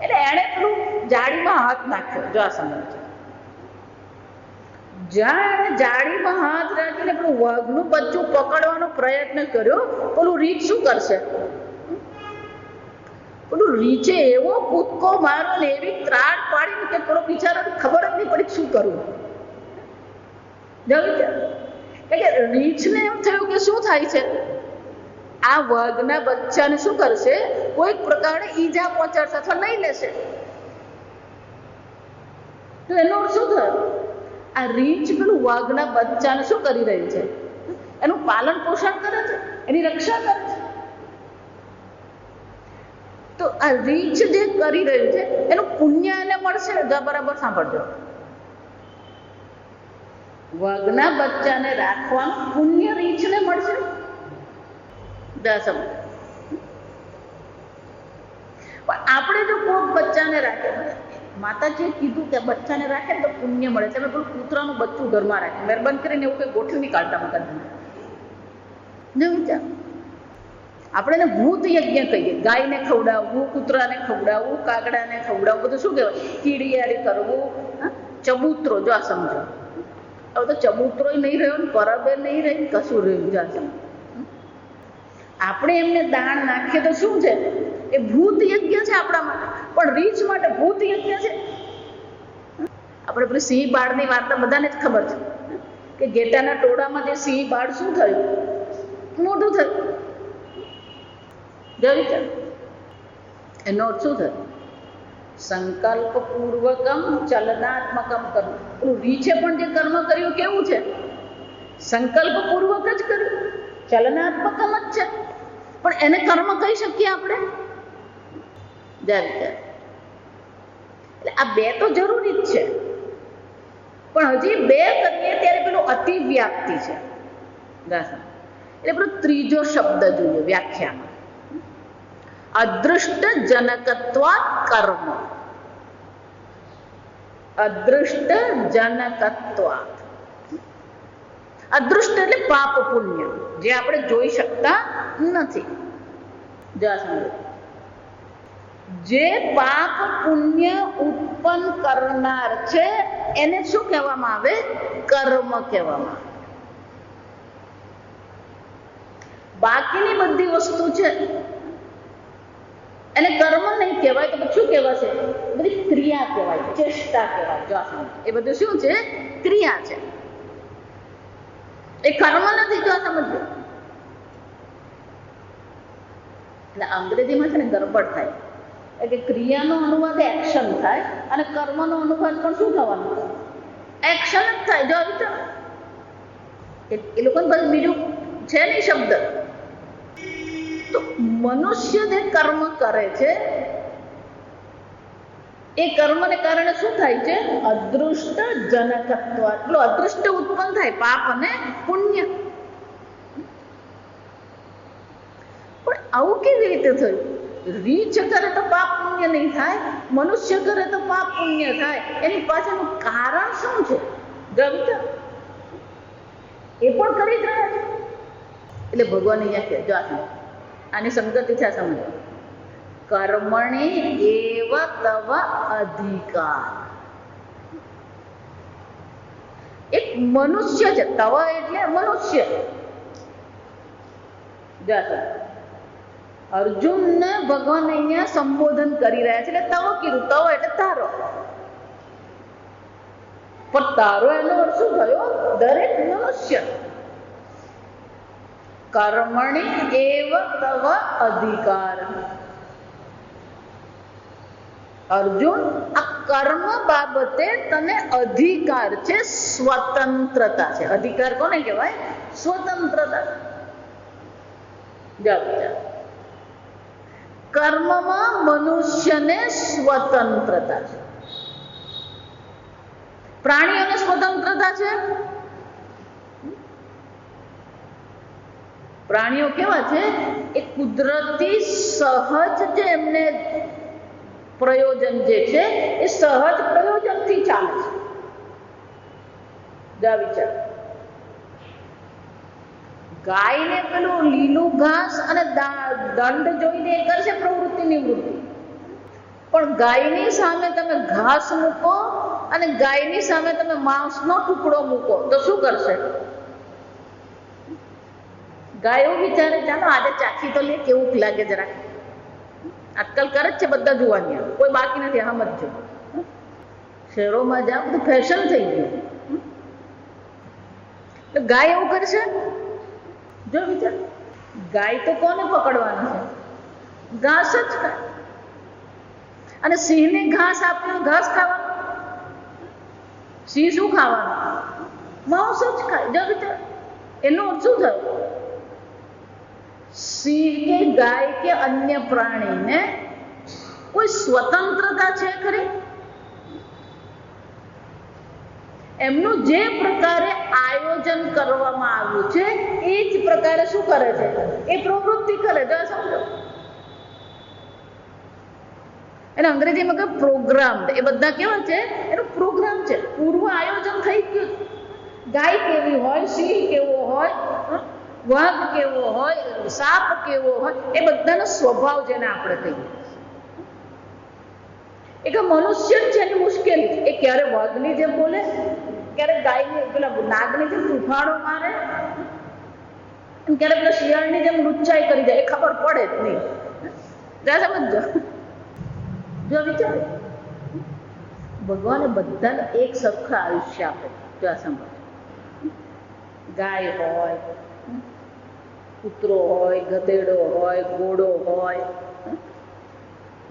એટલે એને પેલું જાળીમાં હાથ નાખ્યો. જો આ સમજ. જ્યાં એને જાળીમાં હાથ રાખીને પેલું વાઘનું બચ્ચું પકડવાનો પ્રયત્ન કર્યો, પેલું રીંછ શું કરશે? પેલું રીંછે એવો કૂદકો માર્યો ને એવી ત્રાડ પાડી કે પેલો બિચારાને ખબર જ નહીં પડી શું કરવું. એટલે રીંછને એમ થયું કે શું થાય છે, આ વાઘના બચ્ચાને શું કરશે? કોઈક પ્રકારે ઈજા પહોંચાડશે અથવા લઈ લેશે. તો એનો શું થયું? આ રીંછ પેલું વાઘના બચ્ચાને શું કરી રહી છે? એનું પાલન પોષણ કરે છે, એની રક્ષા કરે છે. તો આ રીંછ જે કરી રહ્યું છે એનું પુણ્ય એને મળશે. બરાબર સાંભળજો, વાઘના બચ્ચાને રાખવાનું પુણ્ય રીંછને મળશે. પણ આપણે જો કોઈ બચ્ચાને રાખે, માતાજીએ કીધું કે બચ્ચાને રાખે તો પુણ્ય મળે છે. પેલું કૂતરાનું બચ્ચું ઘરમાં રાખે, મહેરબાની કરીને એવું કંઈ ગોઠવી નહીં કાઢતા મકાન. વિચાર, આપણે એને ભૂત યજ્ઞ કહીએ. ગાયને ખવડાવવું, કૂતરાને ખવડાવવું, કાગડાને ખવડાવવું, બધું શું કહેવાય? કીડિયારી કરવું, ચબૂતરો. જો આ સમજો. હવે તો ચબૂતરો નહીં રહ્યો ને પરબે નહીં રહી, કશું રહ્યું. જો આ સમજો. આપણે એમને દાણ નાખીએ તો શું છે? એ ભૂત યજ્ઞ છે આપણા માટે. પણ રીંછ માટે ભૂત યજ્ઞ છે? આપણે પેલી સિંહ બાળની વાર્તા બધાને જ ખબર છે કે ઘેટાના ટોળામાં જે સિંહ બાળ શું થયું? મોટું થયું. જોયું છે? એનો અર્થ શું થયો? સંકલ્પ પૂર્વકમ ચલનાત્મકમ કર્મ. પેલું રીછે પણ જે કર્મ કર્યું કેવું છે? સંકલ્પ પૂર્વક જ કર્યું, ચલનાત્મકમ જ છે. પણ એને કર્મ કહી શકીએ આપણે? એટલે આ બે તો જરૂરી જ છે, પણ હજી બે કરીએ ત્યારે પેલું અતિવ્યાપ્તિ છે. એટલે પેલો ત્રીજો શબ્દ જોઈએ વ્યાખ્યામાં, અદૃષ્ટ જનકત્વાત કર્મ. અદૃષ્ટ જનકત્વાત. અદૃષ્ટ એટલે પાપ પુણ્ય, જે આપણે જોઈ શકતા નથી. જે પાપ પુણ્ય ઉત્પન્ન કરનાર છે એને શું કહેવામાં આવે? કર્મ કહેવામાં આવે. બાકીની બધી વસ્તુ છે એને કર્મ નહીં કહેવાય, તો શું કહેવાશે? બધી ક્રિયા કહેવાય, ચેષ્ટા કહેવાય. જો એ બધું શું છે? ક્રિયા છે. એ કર્મ નથી. જો સમજો, એટલે અંગ્રેજીમાં છે ને ગરબડ થાય, એટલે ક્રિયાનો અનુવાદ એક્શન થાય અને કર્મનો અનુવાદ પણ શું થવાનું? એક્શન જ થાય. જો વિચાર, એ લોકોને બધું બીજું છે નહીં શબ્દ. તો મનુષ્ય જે કર્મ કરે છે એ કર્મને કારણે શું થાય છે? અદૃષ્ટ જનકત્વ. એટલું અદૃષ્ટ ઉત્પન્ન થાય, પાપ અને પુણ્ય. પણ આવું કેવી રીતે થયું? રીછ કરે તો પાપ પુણ્ય નહીં થાય, મનુષ્ય કરે તો પાપ પુણ્ય થાય. એની પાછળનું કારણ શું છે? એ પણ કરી જ રહ્યા છે. એટલે ભગવાન અહીંયા કહે, જો આની સંગતિ છે, સમજો. કર્મણી એવ તવ અધિકાર. એક મનુષ્ય છે, તવ એટલે મનુષ્ય. અર્જુનને ભગવાન અહીંયા સંબોધન કરી રહ્યા છે, એટલે તવ કીધું. તવ એટલે તારો. પણ તારો એનો અર્થ શું થયો? દરેક મનુષ્ય. કર્મણી એવ તવ અધિકાર. અર્જુન, આ કર્મ બાબતે તને અધિકાર છે, સ્વતંત્રતા છે. અધિકાર કોને કહેવાય? સ્વતંત્રતા. કર્મમાં મનુષ્યને સ્વતંત્રતા છે. પ્રાણીઓને સ્વતંત્રતા છે? પ્રાણીઓ કેવા છે? એ કુદરતી સહજ જે એમને પ્રયોજન જે છે એ સહજ પ્રયોજનથી ચાલે છે. વિચાર, ગાયને પેલું લીલું ઘાસ અને દંડ જોઈને એ કરશે પ્રવૃત્તિ નિવૃત્તિ. પણ ગાયની સામે તમે ઘાસ મૂકો અને ગાયની સામે તમે માંસનો ટુકડો મૂકો તો શું કરશે? ગાય એવું વિચારે, ચાલો આજે ચાખી તો લે, કેવું લાગે જરાક. આજકાલ કરે જ છે બધા જુવાનિયા, કોઈ બાકી નથી. સમજો, શહેરોમાં જાઓ, બધું ફેશન થઈ ગયું. તો ગાય એવું કરશે? જો વિચાર, ગાય તો કોને પકડવાનું છે? ઘાસ જ ખાય. અને સિંહને ઘાસ આપ્યું, ઘાસ ખાવાનું. સિંહ શું ખાવાનું? માંસ જ ખાય. જો વિચાર, એનો અર્થ શું થયો? સિંહ કે ગાય કે અન્ય પ્રાણીને કોઈ સ્વતંત્રતા છે ખરી? એમનું જે પ્રકારે આયોજન કરવામાં આવ્યું છે એ જ પ્રકારે શું કરે છે? એ પ્રવૃત્તિ કરે. જો સમજો, એને અંગ્રેજીમાં કહે પ્રોગ્રામ. એ બધા કેવા છે? એનું પ્રોગ્રામ છે, પૂર્વ આયોજન થઈ ગયું. ગાય કેવી હોય, સિંહ કેવો હોય, વાઘ કેવો હોય, સાપ કેવો હોય, એ બધાનો સ્વભાવ જેને આપણે કહીએ. એક મનુષ્ય છે એની મુશ્કેલી. એ ક્યારે વાઘની જેમ બોલે, ક્યારે ગાયની પેલા નાગની જેમ તૂફાણો મારે, ક્યારે પેલા શિયાળની જેમ લુચ્ચાઈ કરી જાય, એ ખબર પડે જ નહીં. સમજો, જો વિચારે, ભગવાને બધાને એક સરખા આયુષ્ય આપે. જો આ સંભાળ, ગાય હોય, કૂતરો હોય, ગધેડો હોય, ઘોડો હોય,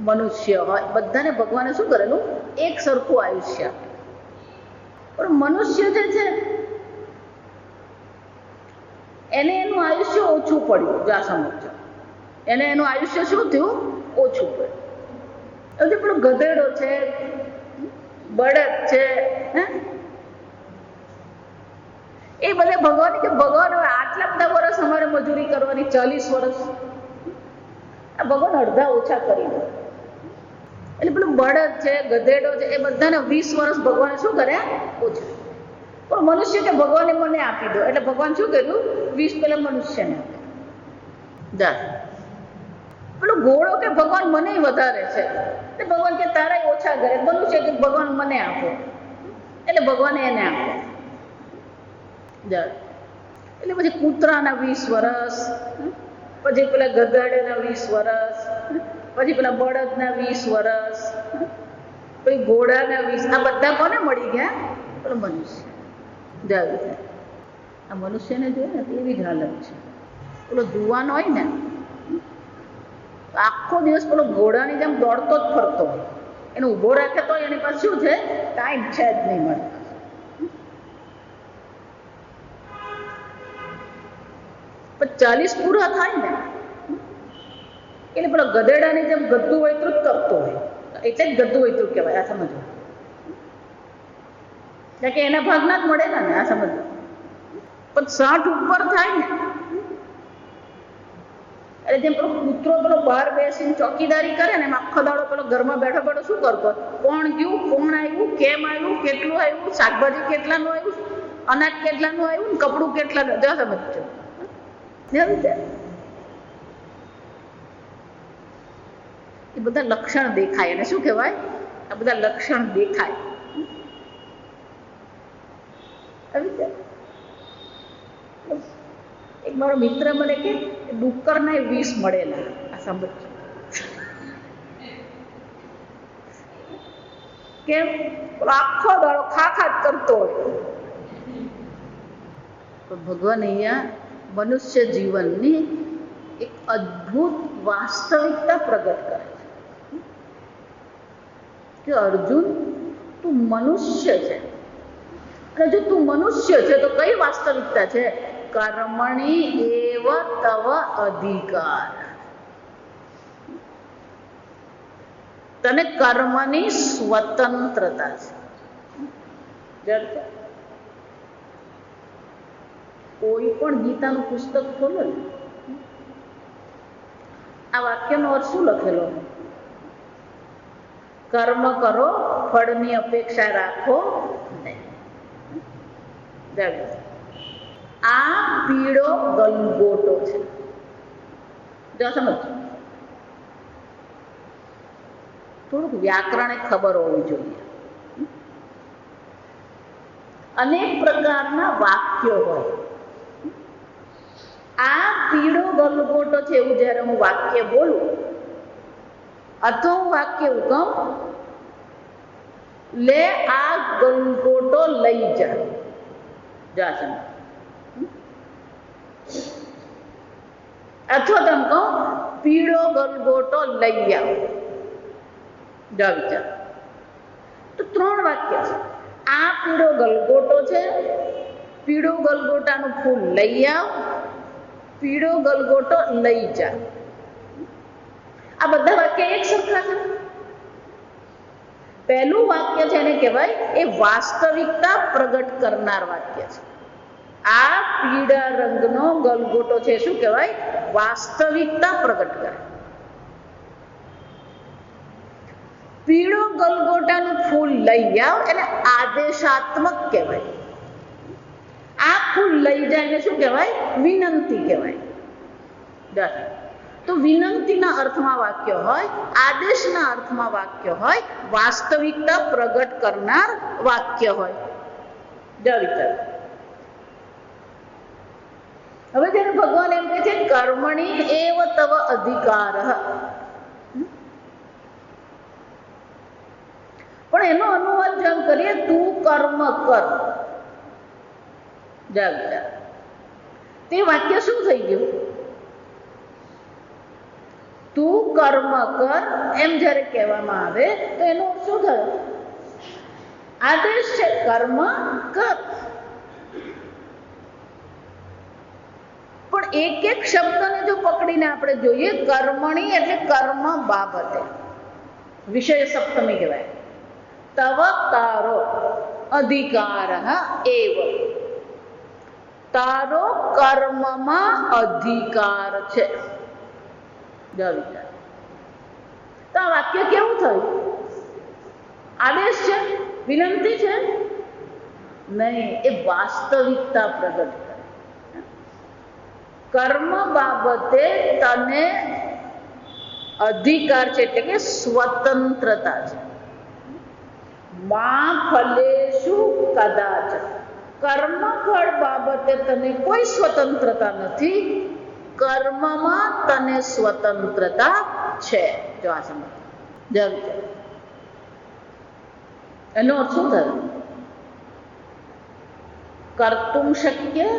મનુષ્ય હોય, બધાને ભગવાને શું કરેલું? એક સરખું આયુષ્ય આપે. પણ મનુષ્ય જે છે એને એનું આયુષ્ય ઓછું પડ્યું. જો આ સમજો, એને એનું આયુષ્ય શું થયું? ઓછું પડ્યું. હજી પેલો ગધેડો છે, બળદ છે, એ બધા ભગવાન કે ભગવાન હવે આટલા બધા વર્ષ અમારે મજૂરી કરવાની, 40 વર્ષ, આ ભગવાન અડધા ઓછા કરી દો. એટલે પેલું બળદ છે, ગધેડો છે, એ બધાને 20 વર્ષ ભગવાને શું કર્યા? ઓછા. પણ મનુષ્ય કે ભગવાને મને આપી દો, એટલે ભગવાન શું કર્યું? 20 પેલા મનુષ્યને આપે. પેલો ઘોડો કે ભગવાન મને વધારે છે, એટલે ભગવાન કે તારા ઓછા કરે. મનુષ્ય કે ભગવાન મને આપો, એટલે ભગવાને એને આપો. એટલે પછી કૂતરાના 20 વર્ષ, પછી પેલા ગધેડાના 20 વર્ષ, પછી પેલા બળદના 20 વર્ષ, પછી ઘોડાના 20. આ બધા કોને મળી ગયા? પેલો મનુષ્ય. આ મનુષ્યને જોઈએ ને એવી જ હાલત છે. પેલો જુવાન હોય ને આખો દિવસ પેલો ઘોડાની જેમ દોડતો જ ફરતો હોય. એને ઊભો રાખે તો એની પાસે શું છે? ટાઈમ છે જ નહીં મળે. પણ 40 પૂરા થાય ને એટલે પેલો ગધેડાની જેમ ગદ્દુ વૈતરું જ કરતો હોય. એટલે જ ગદ્દુ વૈતરું કહેવાય. આ સમજો, કે એના ભાગના જ મળે ને. આ સમજો. પણ 60 ઉપર થાય ને એટલે જેમ પેલો કૂતરો પેલો બહાર બેસીને ચોકીદારી કરે ને એમ આખો દાડો પેલો ઘરમાં બેઠો બેઠો શું કરતો? કોણ ગયું, કોણ આવ્યું, કેમ આવ્યું, કેટલું આવ્યું, શાકભાજી કેટલાનું આવ્યું, અનાજ કેટલાનું આવ્યું, ને કપડું કેટલાનું. જો સમજો, એ બધા લક્ષણ દેખાય. અને શું કહેવાય? આ બધા લક્ષણ દેખાય. એક મારો મિત્ર મને કે ડુક્કરના 20 મળેલા. આ સાંભળજો કેમ? આખો દાડો ખા જ કરતો હોય. ભગવાન અહીંયા મનુષ્ય જીવનની એક અદ્ભુત વાસ્તવિકતા પ્રગટ કરે છે કે અર્જુન, તું મનુષ્ય છે. અને જો તું મનુષ્ય છે તો કઈ વાસ્તવિકતા છે? કર્મણી એવ તવ અધિકાર. તને કર્મની સ્વતંત્રતા છે. કોઈ પણ ગીતાનું પુસ્તક ખોલો ને, આ વાક્યનો અર્થ શું લખેલો? કર્મ કરો, ફળની અપેક્ષા રાખો નહીં. આ પીળો ગલગોટો છે. જો સમજો, થોડુંક વ્યાકરણ ખબર હોવી જોઈએ. અનેક પ્રકારના વાક્યો હોય. આ પીળો ગલગોટો છે એવું જ્યારે હું વાક્ય બોલું અથવા હું વાક્ય એવું કહું, લે આ ગલગોટો લઈ જા. અથવા તમે કહો પીળો ગલગોટો લઈ આવ. જા વિચાર. તો 3 વાક્ય છે. આ પીળો ગલગોટો છે, પીળો ગલગોટાનું ફૂલ લઈ આવ, પીળો ગલગોટો લઈ જા. આ બધા વાક્ય એક સરખા છે. પહેલું વાક્ય છે એને કહેવાય એ વાસ્તવિકતા પ્રગટ કરનાર વાક્ય છે. આ પીળા રંગનો ગલગોટો છે શું કહેવાય? વાસ્તવિકતા પ્રગટ કરે. પીળો ગલગોટાનું ફૂલ લઈ આવ એટલે આદેશાત્મક કહેવાય. આ ફૂલ લઈ જાય ને શું કહેવાય? વિનંતી કહેવાય. તો વિનંતીના અર્થમાં વાક્ય હોય, આદેશના અર્થમાં વાક્ય હોય, વાસ્તવિકતા પ્રગટ કરનાર વાક્ય હોય. હવે જ્યારે ભગવાન એમ કહે છે કર્મણી એવ તવ અધિકાર, પણ એનો અનુવાદ જેમ કરીએ, તું કર્મ કર, જાગ જાગ, તે વાક્ય શું થઈ ગયું? તું કર્મ કર એમ જ્યારે કહેવામાં આવે તો એનો શું થયો? આદેશ છે, કર્મ કર. પણ એક એક શબ્દને જો પકડીને આપણે જોઈએ, કર્મણી એટલે કર્મ બાબતે, વિષય સપ્તમી કહેવાય. તવ તારો અધિકાર એવ, તારો કર્મમાં અધિકાર છે. તો આ વાક્ય કેવું થયું? આદેશ છે, વિનંતી છે? નહીં, એ વાસ્તવિકતા પ્રગટ કરે. કર્મ બાબતે તને અધિકાર છે, એટલે કે સ્વતંત્રતા છે. મા ફલેષુ કદાચ, કર્મફળ બાબતે તને કોઈ સ્વતંત્રતા નથી, કર્મમાં તને સ્વતંત્રતા છે. જો આ સમજ, એનો અર્થ શું થયો? કર્તુમ શક્ય,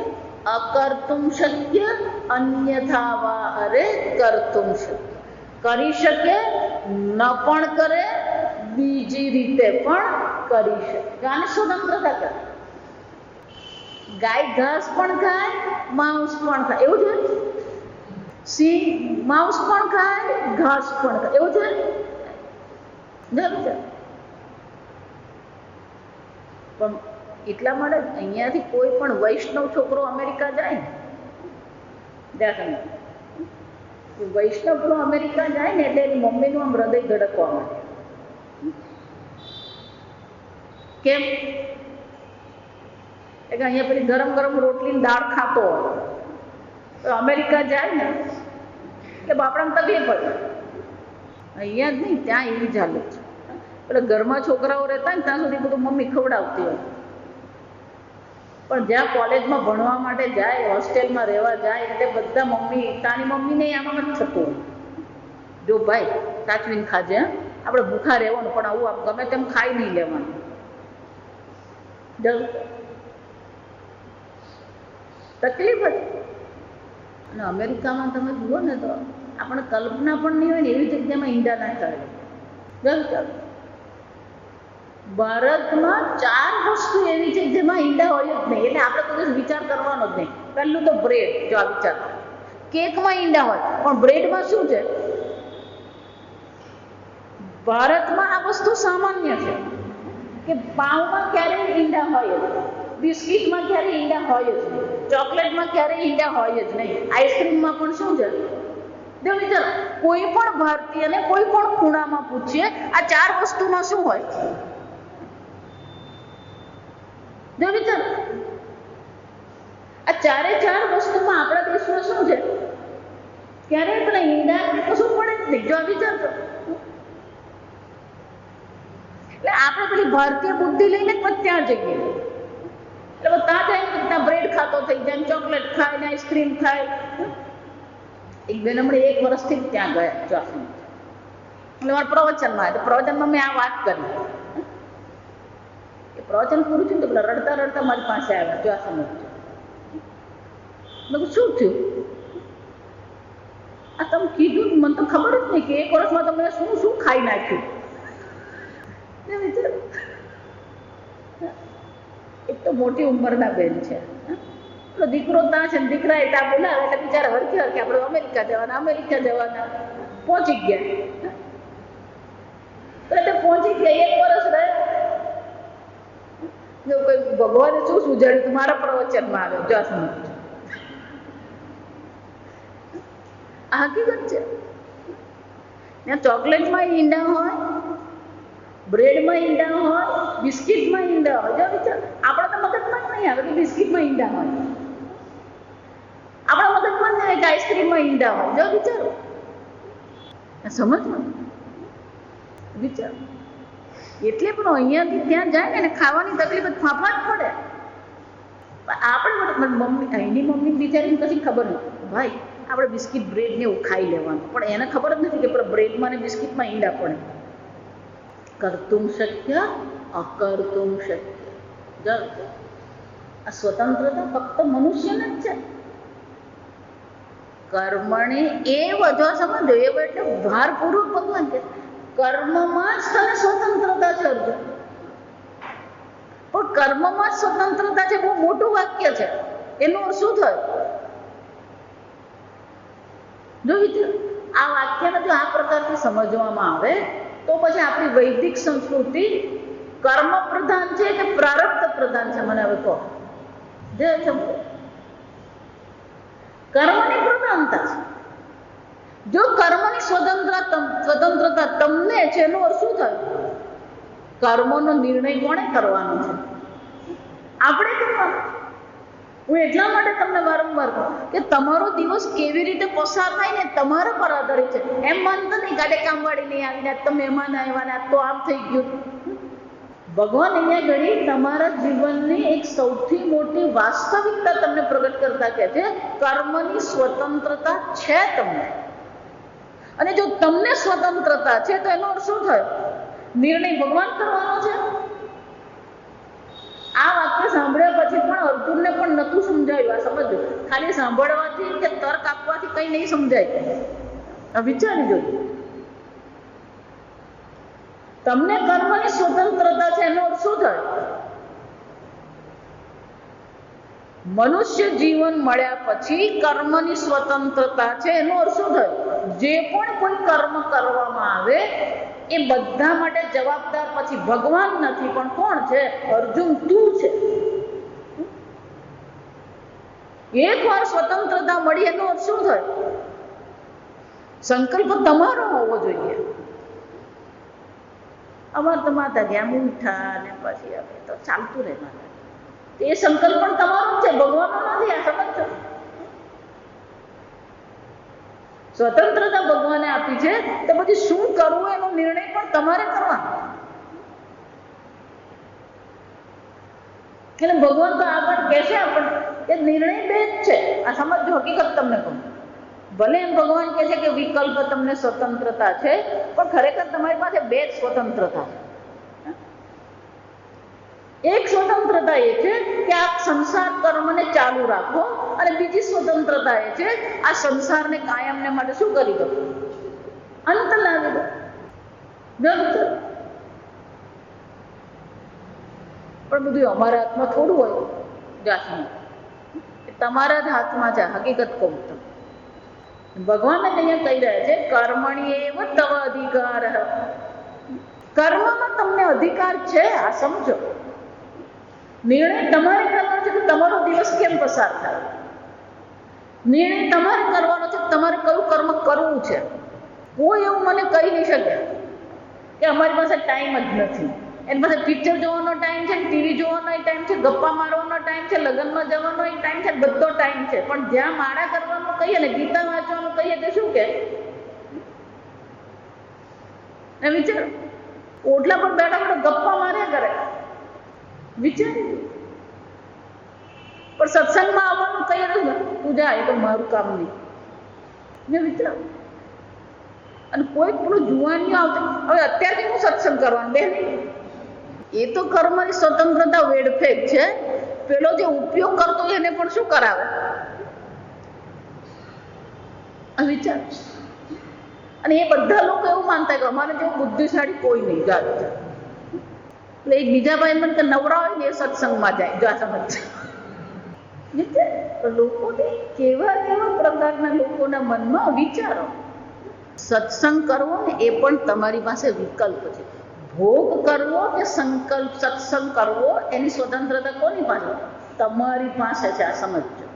અકર્તુમ શક્ય, અન્યથા વા અરે કર્તુમ શક્ય. કરી શકે, ન પણ કરે, બીજી રીતે પણ કરી શકે. આને સ્વતંત્રતા કરે. ગાય ઘાસ પણ ખાય, માંસ પણ ખાય, એવું છે? સિંહ માંસ પણ ખાય, ઘાસ પણ ખાય, એવું છે? પણ એટલા માટે અહીંયાથી કોઈ પણ વૈષ્ણવ છોકરો અમેરિકા જાય ને, વૈષ્ણવ પેલો અમેરિકા જાય ને એટલે એની મમ્મીનું આમ હૃદય ધડકવા માંડે. કેમ? એટલે અહીંયા પેલી ગરમ ગરમ રોટલી દાળ ખાતો હોય તો અમેરિકા જાય ને એટલે બાપડાને તકલીફ પડે. અહીંયા જ નહીં, ત્યાં એવી જ હાલત છે. એટલે ઘરમાં છોકરાઓ રહેતા ને ત્યાં સુધી બધું મમ્મી ખવડાવતી હોય, પણ જ્યાં કોલેજમાં ભણવા માટે જાય, હોસ્ટેલમાં રહેવા જાય એટલે બધા મમ્મી, તાની મમ્મીને આમાં જ થતું હોય, જો ભાઈ સાચવીને ખાજે, આપણે ભૂખા રહેવાનું, પણ આવું ગમે તેમ ખાઈ નહીં લેવાનું. તકલીફ જ. અને અમેરિકામાં તમે જુઓ ને તો આપણે કલ્પના પણ નહીં હોય ને એવી જગ્યામાં ઈંડા ના ચાલે. ભારતમાં 4 વસ્તુ એવી છે જેમાં ઈંડા હોય જ નહીં, એટલે આપણે કોઈ વિચાર કરવાનો જ નહીં. પહેલું તો બ્રેડ. જો આ વિચાર, કેકમાં ઈંડા હોય, પણ બ્રેડમાં શું છે? ભારતમાં આ વસ્તુ સામાન્ય છે કે પાઉંમાં ક્યારેય ઈંડા હોય જ, બિસ્કિટમાં ક્યારેય ઈંડા હોય જ નહીં, ચોકલેટમાં ક્યારેય ઈંડા હોય જ નહીં, આઈસ્ક્રીમમાં પણ શું છે? જો વિચારો, કોઈ પણ ભારતીયને કોઈ પણ ખૂણામાં પૂછીએ આ 4 વસ્તુમાં શું હોય? જો વિચાર, આ 4 વસ્તુમાં આપણા દેશમાં શું છે? ક્યારેય પેલા ઈંડા કશું પડે જ નહીં. જો વિચાર કરો, એટલે આપણે પેલી ભારતીય બુદ્ધિ લઈને પણ ત્યાં જઈએ, એટલે ત્યાં જાય ત્યાં બ્રેડ ખાતો થઈ જાય, ચોકલેટ ખાય ને આઈસ્ક્રીમ ખાય. એક બેન હમણાં 1 વર્ષથી ત્યાં ગયા ચોકલેટ, એટલે મારા પ્રવચનમાં, તો પ્રવચનમાં મેં આ વાત કરી. એ પ્રવચન પૂરું થયું તો પેલા રડતા રડતા મારી પાસે આવ્યા. જો આ સમજ, મેં કહ્યું શું થયું? આ તમે કીધું, મને તો ખબર જ નહીં કે 1 વર્ષમાં તમે શું શું ખાઈ નાખ્યું. એક તો મોટી ઉંમરના બેન છે, પેલો દીકરો ત્યાં છે ને દીકરા એ ત્યાં બોલાવે એટલે બિચારા હરખી હરખી આપણે અમેરિકા જવાના પહોંચી ગયા. તો એટલે પહોંચી ગયા, 1 વર્ષ રહે. જો કોઈ ભગવાને શું સુજાડ્યું મારા પ્રવચનમાં આવ્યો. જો સમજ, આ હકીકત છે. ત્યાં ચોકલેટમાં ઈંડા હોય, બ્રેડમાં ઈંડા હોય, બિસ્કિટમાં ઈંડા હોય. જો વિચાર, આપણા તો મગજમાં જ નહીં આવે કે બિસ્કિટમાં ઈંડા હોય, આપણા મગજમાં જ નહીં કે આઈસ્ક્રીમમાં ઈંડા હોય. જો વિચારો, સમજમાં વિચારો. એટલે પણ અહીંયાથી ત્યાં જાય ને ખાવાની તકલીફ ફાંફા જ પડે. આપણે મમ્મી, અહીંની મમ્મી બિચારીને કશી ખબર નથી, ભાઈ આપણે બિસ્કિટ બ્રેડ ને એવું ખાઈ લેવાનું, પણ એને ખબર જ નથી કે પેલા બ્રેડમાં ને બિસ્કિટમાં ઈંડા પડે. કર્તુમ શક્ય અકર્તુમ શક્ય. આ સ્વતંત્રતા ફક્ત મનુષ્યને જ છે. કર્મણી એ વધુ સમજો એવો એટલે ભારપૂર્વક ભગવાન કે કર્મમાં જ તને સ્વતંત્રતા છે અર્જુન. પણ કર્મમાં જ સ્વતંત્રતા છે બહુ મોટું વાક્ય છે. એનો અર્થ શું થયો? જો આ વાક્યને જો આ પ્રકારથી સમજવામાં આવે તો પછી આપણી વૈદિક સંસ્કૃતિ કર્મ પ્રધાન છે કે પ્રારબ્ધ પ્રધાન છે? મને હવે કહો. જે કર્મની પ્રધાનતા છે. જો કર્મની સ્વતંત્રતા તમને છે એનો અર્થ શું થયો? કર્મનો નિર્ણય કોણે કરવાનો છે? આપણે કરવાનો. હું એટલા માટે તમને વારંવાર કહું કે તમારો દિવસ કેવી રીતે પસાર થાય ને તમારા પર આધારિત છે. એમ માનતા નહીં ગાડે કામવાળી નહીં આવીને તો મહેમાન આવ્યા તો આમ થઈ ગયું. ભગવાન અહીંયા ઘડી તમારા જીવનની એક સૌથી મોટી વાસ્તવિકતા તમને પ્રગટ કરતા કહે છે કર્મની સ્વતંત્રતા છે તમને. અને જો તમને સ્વતંત્રતા છે તો એનો અર્થ શું થયો? નિર્ણય ભગવાન કરવાનો છે. આ વાક્ય સાંભળ્યા પછી પણ અર્જુનને પણ નતું સમજાયું. આ સમજો, ખાલી સાંભળવાથી કે તર્ક આપવાથી કંઈ નહીં સમજાય. વિચારી જોજો. તમને કર્મની સ્વતંત્રતા છે એનો અર્થ શું થાય? મનુષ્ય જીવન મળ્યા પછી કર્મની સ્વતંત્રતા છે એનો અર્થ શું થાય? જે પણ કોઈ કર્મ કરવામાં આવે એ બધા માટે જવાબદાર પછી ભગવાન નથી પણ કોણ છે? અર્જુન, તું છે. એકવાર સ્વતંત્રતા મળી એનો અર્થ શું થાય? સંકલ્પ તમારો હોવો જોઈએ. અમારે તો માતા ગયા મીઠા ને પછી હવે તો ચાલતું રહે માતા. એ સંકલ્પ પણ તમારો જ છે, ભગવાનનો નથી. આ સમજો. સ્વતંત્રતા ભગવાને આપી છે તો પછી શું કરવું એનો નિર્ણય પણ તમારે કરવાનો. એટલે ભગવાન તો આગળ કહેશે આપણને કે નિર્ણય બે જ છે. આ સમજો, હકીકત તમને કહું. ભલે એમ ભગવાન કહે છે કે વિકલ્પ તમને સ્વતંત્રતા છે પણ ખરેખર તમારી પાસે બે જ સ્વતંત્રતા છે. એક સ્વતંત્રતા એ છે કે આ સંસાર કર્મને ચાલુ રાખો અને બીજી સ્વતંત્રતા એ છે આ સંસારને કાયમને માટે શું કરી દો? અંત લાવી દો. પણ બધું અમારા હાથમાં થોડું હોય. જાતનું તમારા જ હાથમાં છે. હકીકત કહું તો ભગવાન અહીંયા કહી રહ્યા છે કર્મણી એવ તવ અધિકાર. કર્મમાં તમને અધિકાર છે. આ સમજો. નિર્ણય તમારે કરવાનો છે કે તમારો દિવસ કેમ પસાર થાય. નિર્ણય તમારે કરવાનો છે કે તમારે કયું કર્મ કરવું છે. કોઈ એવું મને કહી નહીં શકે કે અમારી પાસે ટાઈમ જ નથી. એની પાસે પિક્ચર જોવાનો ટાઈમ છે, ટીવી જોવાનો ટાઈમ છે, ગપ્પા મારવાનો ટાઈમ છે, લગ્નમાં જવાનો ટાઈમ છે, બધો ટાઈમ છે. પણ જ્યાં માળા કરવાનું કહીએ ને ગીતા વાંચવાનું કહીએ તો શું કે વિચાર ઓટલા પર બેઠા બેઠા ગપ્પા માર્યા કરે. વિચારી. પણ સત્સંગમાં આવવાનું કહીએ ને તું જા, એ તો મારું કામ નહીં. વિચાર. અને કોઈ પેલું જુવાનીઓ આવતી હવે અત્યારથી હું સત્સંગ કરવાનું બે એ તો કર્મની સ્વતંત્રતા વેડફેક છે. પેલો જે ઉપયોગ કરતો એને પણ શું કરાવે? વિચાર. અને એ બધા લોકો એવું માનતા કે અમારે જેવું બુદ્ધિશાળી કોઈ નહીં જાત. એટલે એક બીજા ભાઈ મને નવરા હોય ને એ સત્સંગમાં જાય. જો આ સમજ લોકોને કેવા કેવા પ્રકારના લોકોના મનમાં વિચારો. સત્સંગ કરવો ને એ પણ તમારી પાસે વિકલ્પ છે. ભોગ કરવો કે સંકલ્પ સત્સંગ કરવો એની સ્વતંત્રતા કોની પાસે? તમારી પાસે છે. આ સમજો.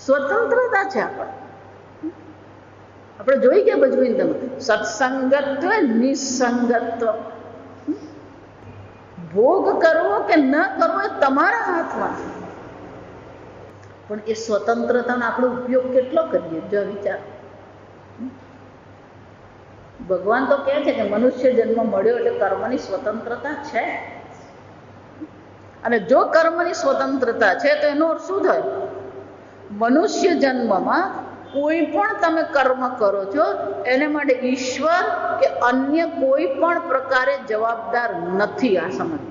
સ્વતંત્રતા છે આપણે જોઈ ગયા ભજવીને તમે સત્સંગત્વ નિસંગત્વ. ભોગ કરવો કે ન કરવો એ તમારા હાથમાં છે. પણ એ સ્વતંત્રતાનો આપણે ઉપયોગ કેટલો કરીએ? જો વિચાર. ભગવાન તો કહે છે કે મનુષ્ય જન્મ મળ્યો એટલે કર્મની સ્વતંત્રતા છે. અને જો કર્મની સ્વતંત્રતા છે તો એનો અર્થ શું થાય? મનુષ્ય જન્મમાં કોઈ પણ તમે કર્મ કરો છો એને માટે ઈશ્વર કે અન્ય કોઈ પણ પ્રકારે જવાબદાર નથી. આ સમજ.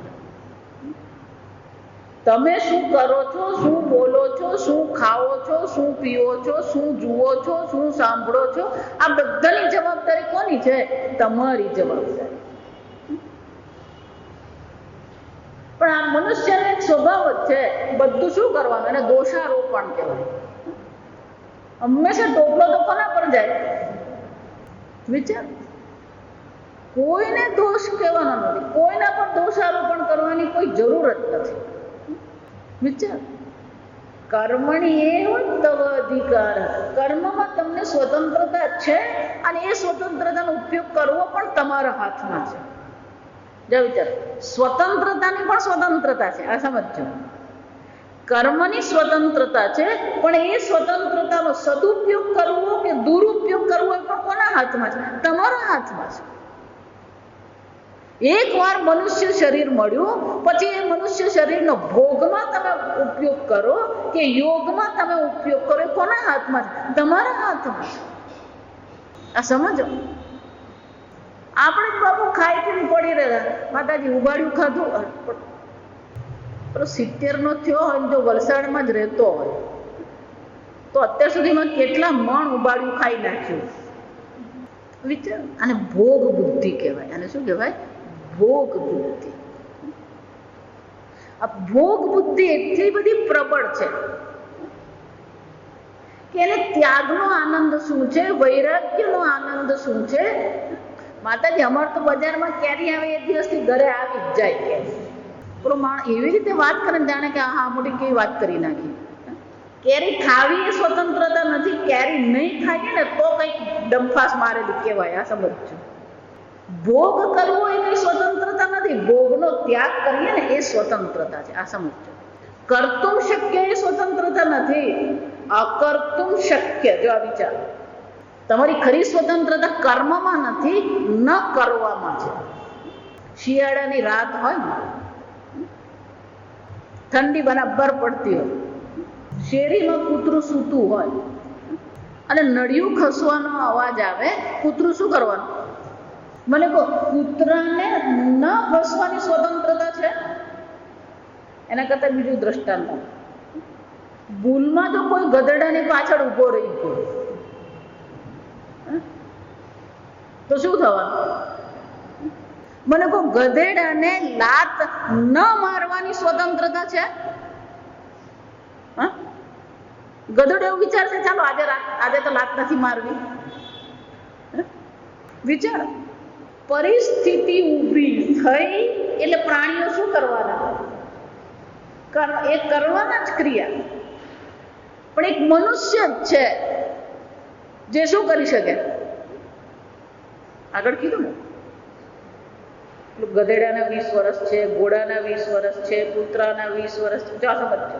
તમે શું કરો છો, શું બોલો છો, શું ખાઓ છો, શું પીવો છો, શું જુઓ છો, શું સાંભળો છો, આ બધાની જવાબદારી કોની છે? તમારી જવાબદારી. પણ આ મનુષ્યનો એક સ્વભાવ જ છે, બધું શું કરવાનું, એને દોષારોપણ કહેવાય. હંમેશા ટોપલો તો કોના પર જાય? વિચાર. કોઈને દોષ કહેવાનો નથી, કોઈના પર દોષારોપણ કરવાની કોઈ જરૂર જ નથી. વિચાર. કર્મણી એવ તવ અધિકાર. કર્મમાં તમને સ્વતંત્રતા છે અને એ સ્વતંત્રતાનો ઉપયોગ કરવો પણ તમારા હાથમાં છે. જો વિચાર, સ્વતંત્રતાની પણ સ્વતંત્રતા છે. આ સમજો. કર્મની સ્વતંત્રતા છે, પણ એ સ્વતંત્રતાનો સદુપયોગ કરવો કે દુરુપયોગ કરવો એ પણ કોના હાથમાં છે? તમારા હાથમાં છે. એકવાર મનુષ્ય શરીર મળ્યું પછી એ મનુષ્ય શરીરનો ભોગમાં તમે ઉપયોગ કરો કે યોગમાં તમે ઉપયોગ કરો, એ કોના હાથમાં છે? તમારા હાથમાં છે. આ સમજો. આપણે બાપુ ખાઈ પીને પડી રહ્યા, માતાજી ઉબાડ્યું ખાધું. 70 નો થયો હોય, જો વલસાડમાં જ રહેતો હોય તો અત્યાર સુધીમાં કેટલા મણ ઉબાડ્યું ખાઈ નાખ્યું. વિચાર. આને ભોગ બુદ્ધિ કહેવાય. આને શું કહેવાય? ભોગ બુદ્ધિ. આ ભોગ બુદ્ધિ એટલી બધી પ્રબળ છે કે એને ત્યાગનો આનંદ શું છે, વૈરાગ્યનો આનંદ શું છે. માતાજી, અમારે તો બજારમાં કેરી આવે એ દિવસથી ઘરે આવી જ જાય. કે પેલો માણસ એવી રીતે વાત કરે ને જાણે કે હા મોટી કેવી વાત કરી નાખી. કેરી ખાવી એ સ્વતંત્રતા નથી, કેરી નહીં ખાઈએ ને તો કંઈક ડંફાસ મારેલી કહેવાય. આ સમજો. ભોગ કરવો એ કઈ સ્વતંત્રતા નથી, ભોગનો ત્યાગ કરીએ ને એ સ્વતંત્રતા છે. આ સમજો. કર્તુમ શક્ય એ સ્વતંત્રતા નથી, અકર્તુમ શક્ય. જો આ વિચાર. તમારી ખરી સ્વતંત્રતા કર્મમાં નથી, ન કરવામાં છે. શિયાળાની રાત હોય ને, ઠંડી બરાબર પડતી હોય, શેરીમાં કૂતરું સૂતું હોય અને નળિયું ખસવાનો અવાજ આવે, કૂતરું શું કરવાનું? મને કહો, કૂતરાને ન ખસવાની સ્વતંત્રતા છે? એના કરતા બીજું દ્રષ્ટાંત. ભૂલમાં જો કોઈ ગધેડાની પાછળ ઊભો રહી ગયો તો શું થવાનું? મને કહો, ગધેડાને લાત ન મારવાની સ્વતંત્રતા છે? ગધેડો એવું વિચારશે ચાલો આજે તો લાત નથી મારવી. વિચાર. પરિસ્થિતિ ઊભી થઈ એટલે પ્રાણીઓ શું કરવાના? એ કરવાના જ ક્રિયા. પણ એક મનુષ્ય જ છે જે શું કરી શકે? આગળ કીધું ને, ગધેડાના 20 વર્ષ છે, ઘોડાના 20 વર્ષ છે, કૂતરાના 20 વર્ષ છે. જો સમજો.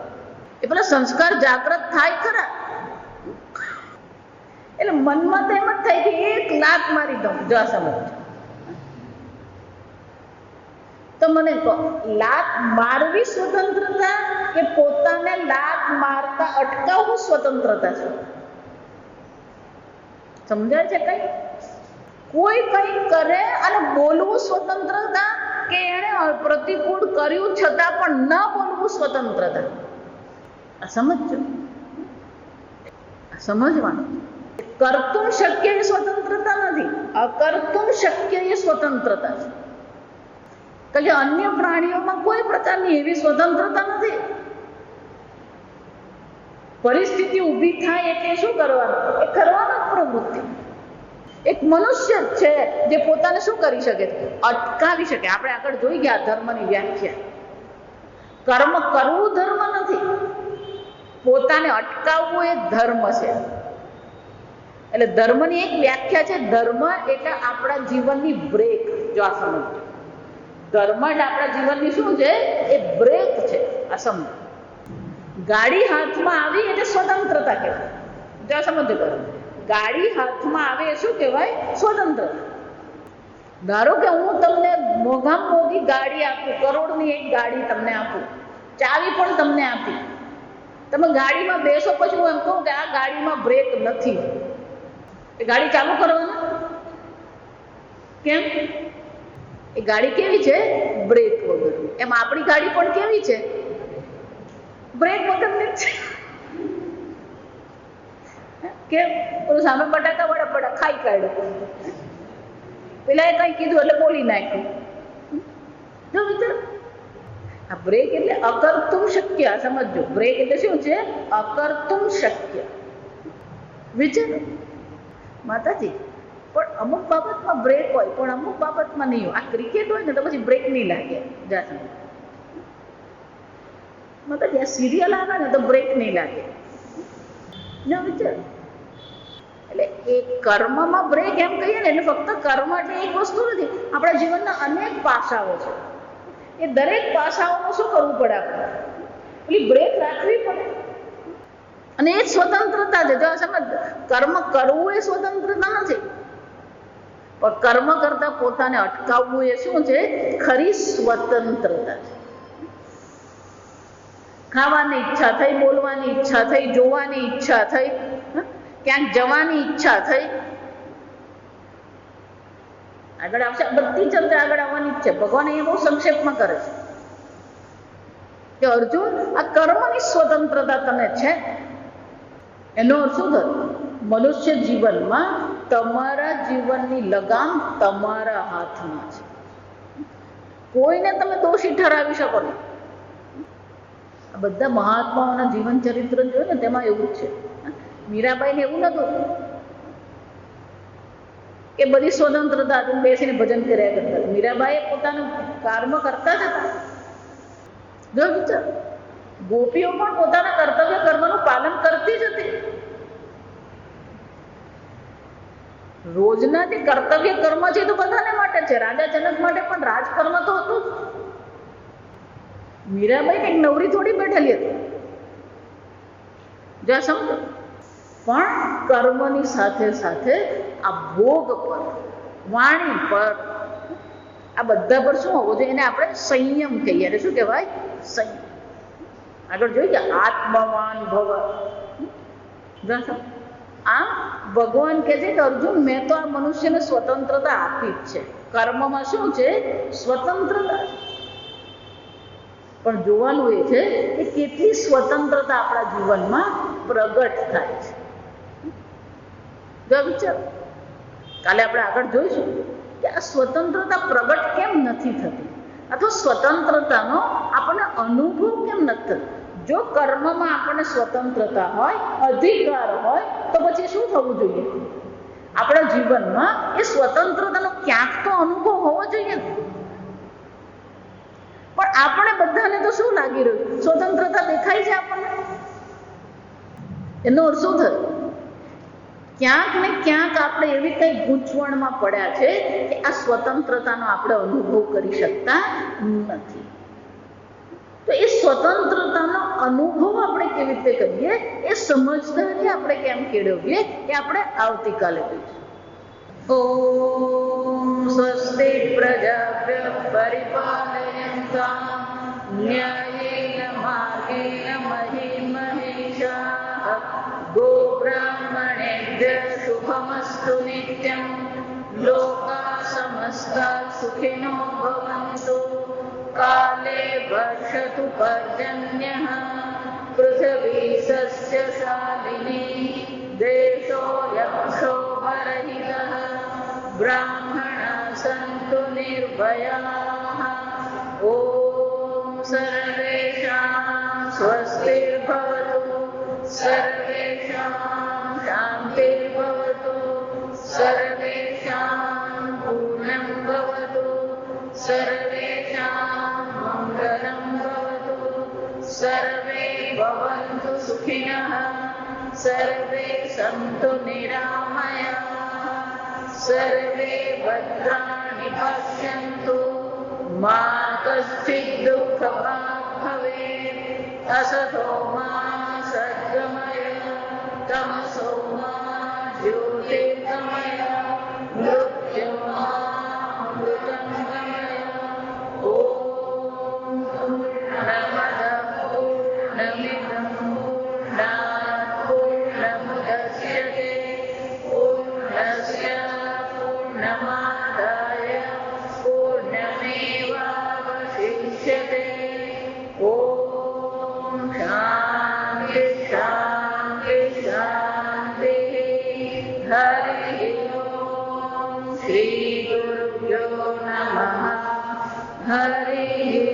એ પેલા સંસ્કાર જાગૃત થાય ખરા, એટલે મનમાં તો એમ જ થાય કે એક લાત મારી દઉં. જો સમજો. તો મને કહો, લાત મારવી સ્વતંત્રતા કે પોતાને લાત મારતા અટકાવવું સ્વતંત્રતા છે? સમજાય છે કઈ? કોઈ કઈ કરે અને બોલવું સ્વતંત્રતા કે એને પ્રતિકૂળ કર્યું છતાં પણ ન બોલવું સ્વતંત્રતા? આ સમજો. સમજવાનું. કર્તુમ શક્ય એ સ્વતંત્રતા નથી, અકર્તુમ શક્ય એ સ્વતંત્રતા છે. કારણ કે અન્ય પ્રાણીઓમાં કોઈ પ્રકારની એવી સ્વતંત્રતા નથી. પરિસ્થિતિ ઊભી થાય એટલે શું કરવાનું? એ કરવાનો જ પ્રવૃત્તિ. એક મનુષ્ય જ છે જે પોતાને શું કરી શકે? અટકાવી શકે. આપણે આગળ જોઈ ગયા ધર્મની વ્યાખ્યા. કર્મ કરવું ધર્મ નથી, પોતાને અટકાવવું એ ધર્મ છે. એટલે ધર્મની એક વ્યાખ્યા છે, ધર્મ એટલે આપણા જીવનની બ્રેક. જો આ સમજો. ધર્મ એટલે આપણા જીવનની શું છે? એ બ્રેક છે. આ સમજો. ગાડી હાથમાં આવી એટલે સ્વતંત્રતા કહેવાય. જો આ સમજો. ગાડી હાથમાં આવે એ શું કહેવાય? સ્વતંત્રતા. ધારો કે હું તમને મોંઘામાં મોંઘી ગાડી આપું, કરોડની એક ગાડી તમને આપું, ચાવી પણ તમને આપી, તમે ગાડીમાં બેસો પછી હું એમ કહું કે આ ગાડીમાં બ્રેક નથી, એ ગાડી ચાલુ કરવાના કેમ? એ ગાડી કેવી છે? બ્રેક વગર. એમ આપણી ગાડી પણ કેવી છે? બ્રેક વગરની છે. કેમ? પેલું સામે બટાકા વડા પડા ખાઈ કાઢ્યો, પેલા એ કઈ કીધું એટલે બોલી નાખ્યું. જો વિચાર, આ બ્રેક એટલે અકર્તુમ શક્ય. સમજો, બ્રેક એટલે શું છે? અકર્તુમ શક્ય. વિચાર માતાજી, પણ અમુક બાબતમાં બ્રેક હોય પણ અમુક બાબતમાં નહીં હોય. આ ક્રિકેટ હોય ને તો પછી બ્રેક નહીં લાગે. માતાજી, આ સિરિયલ આવે ને તો બ્રેક નહીં લાગે. ન વિચાર, એટલે એ કર્મમાં બ્રેક એમ કહીએ ને, એટલે ફક્ત કર્મ એટલે એક વસ્તુ નથી. આપણા જીવનના અનેક પાસાઓ છે. એ દરેક પાસાઓનું શું કરવું પડે? આપણે પેલી બ્રેક રાખવી પડે. અને એ જ સ્વતંત્રતા છે. જો સમજ, કર્મ કરવું એ સ્વતંત્રતા નથી, પણ કર્મ કરતા પોતાને અટકાવવું એ શું છે? ખરી સ્વતંત્રતા છે. ખાવાની ઈચ્છા થઈ, બોલવાની ઈચ્છા થઈ, જોવાની ઈચ્છા થઈ, ક્યાંક જવાની ઈચ્છા થઈ, આગળ આવશે. બધી ચર્ચા આગળ આવવાની જ છે. ભગવાન અહીંયા બહુ સંક્ષેપમાં કરે છે કે અર્જુન, આ કર્મની સ્વતંત્રતા તને છે. એનો અર્થ શું થયો? મનુષ્ય જીવનમાં તમારા જીવનની લગામ તમારા હાથમાં છે. કોઈને તમે દોષી ઠરાવી શકો નહીં. આ બધા મહાત્માઓના જીવન ચરિત્ર જોયું ને, તેમાં એવું જ છે. મીરાબાઈને એવું નતું કે બધી સ્વતંત્રતા હતી, બેસીને ભજન કર્યા કરતા. મીરાબાઈએ પોતાનું કર્મ કરતા જ હતા. જો વિચાર, ગોપીઓ પણ પોતાના કર્તવ્ય કર્મનું પાલન કરતી જ હતી. રોજના જે કર્તવ્ય કર્મ છે તો બધાને માટે છે. રાજા જનક માટે પણ રાજકર્મ તો હતું જ. મીરાબાઈ એક નવરી થોડી બેઠેલી હતી. જો સમજો, પણ કર્મની સાથે સાથે આ ભોગ પર, વાણી પર, આ બધા પર શું હોવું જોઈએ? એને આપણે સંયમ કહીએ. એટલે શું કહેવાય? સંયમ. આગળ જોઈએ, આત્મવાન ભવ. આમ ભગવાન કહે છે કે અર્જુન, મેં તો આ મનુષ્યને સ્વતંત્રતા આપી જ છે. કર્મમાં શું છે? સ્વતંત્રતા. પણ જોવાનું એ છે કે કેટલી સ્વતંત્રતા આપણા જીવનમાં પ્રગટ થાય છે. જો વિચાર, કાલે આપણે આગળ જોઈશું કે આ સ્વતંત્રતા પ્રગટ કેમ નથી થતી, અથવા સ્વતંત્રતાનો આપણને અનુભવ કેમ નથી થતો. જો કર્મમાં આપણને સ્વતંત્રતા હોય, અધિકાર હોય, તો પછી શું થવું જોઈએ? આપણા જીવનમાં એ સ્વતંત્રતાનો ક્યાંક તો અનુભવ હોવો જોઈએ. પણ આપણે બધાને તો શું લાગી રહ્યું? સ્વતંત્રતા દેખાય છે આપણને. એનો અર્થ શું થયો? ક્યાંક ને ક્યાંક આપણે એવી કઈ ગૂંચવણમાં પડ્યા છે કે આ સ્વતંત્રતાનો આપણે અનુભવ કરી શકતા નથી. તો એ સ્વતંત્રતાનો અનુભવ આપણે કેવી રીતે કરીએ, એ સમજદારી આપણે કેમ કેળવીએ, એ આપણે આવતીકાલે જોઈશું. ઓમ સ્વસ્તિ પ્રજાભ્યઃ પરિપાલયન્તાં ન્યાયેન માર્ગેણ મહિં મહિષાઃ ગોબ્રાહ્મણેભ્યઃ શુભમસ્તુ નિત્યં લોકાઃ સમસ્તા સુખિનો ભવन्तु કાલે વર્ષતુ પર્જન્યઃ પૃથ્વી સસ્યશાલિની દેશોऽયં ક્ષોભરહિતઃ બ્રાહ્મણાः સन्तુ નિર્ભયાः ॐ सर्वेषां स्वस्तिर्भवतु सर्वेषां शान्तिर्भवतु सर्वेषां पूर्णं भवतु सर्वेषां मङ्गलं भवतु सर्वे भवन्तु सुखिनः सर्वे सन्तु निरामयाः सर्वे भद्राणि पश्यन्तु मा कश्चित् दुःखभाग् भवेत् असतो मा सद्गमय तमसो मा ज्योतिर्गमय मृत्युमामृतं गमय ॐ पूर्णमदः पूर्णमिदं पूर्णमादाय पूर्णमेवावशिष्यते। ॐ शान्ति शान्ति शान्तिः। हरिः ॐ श्रीगुरुभ्यो नमः। हरिः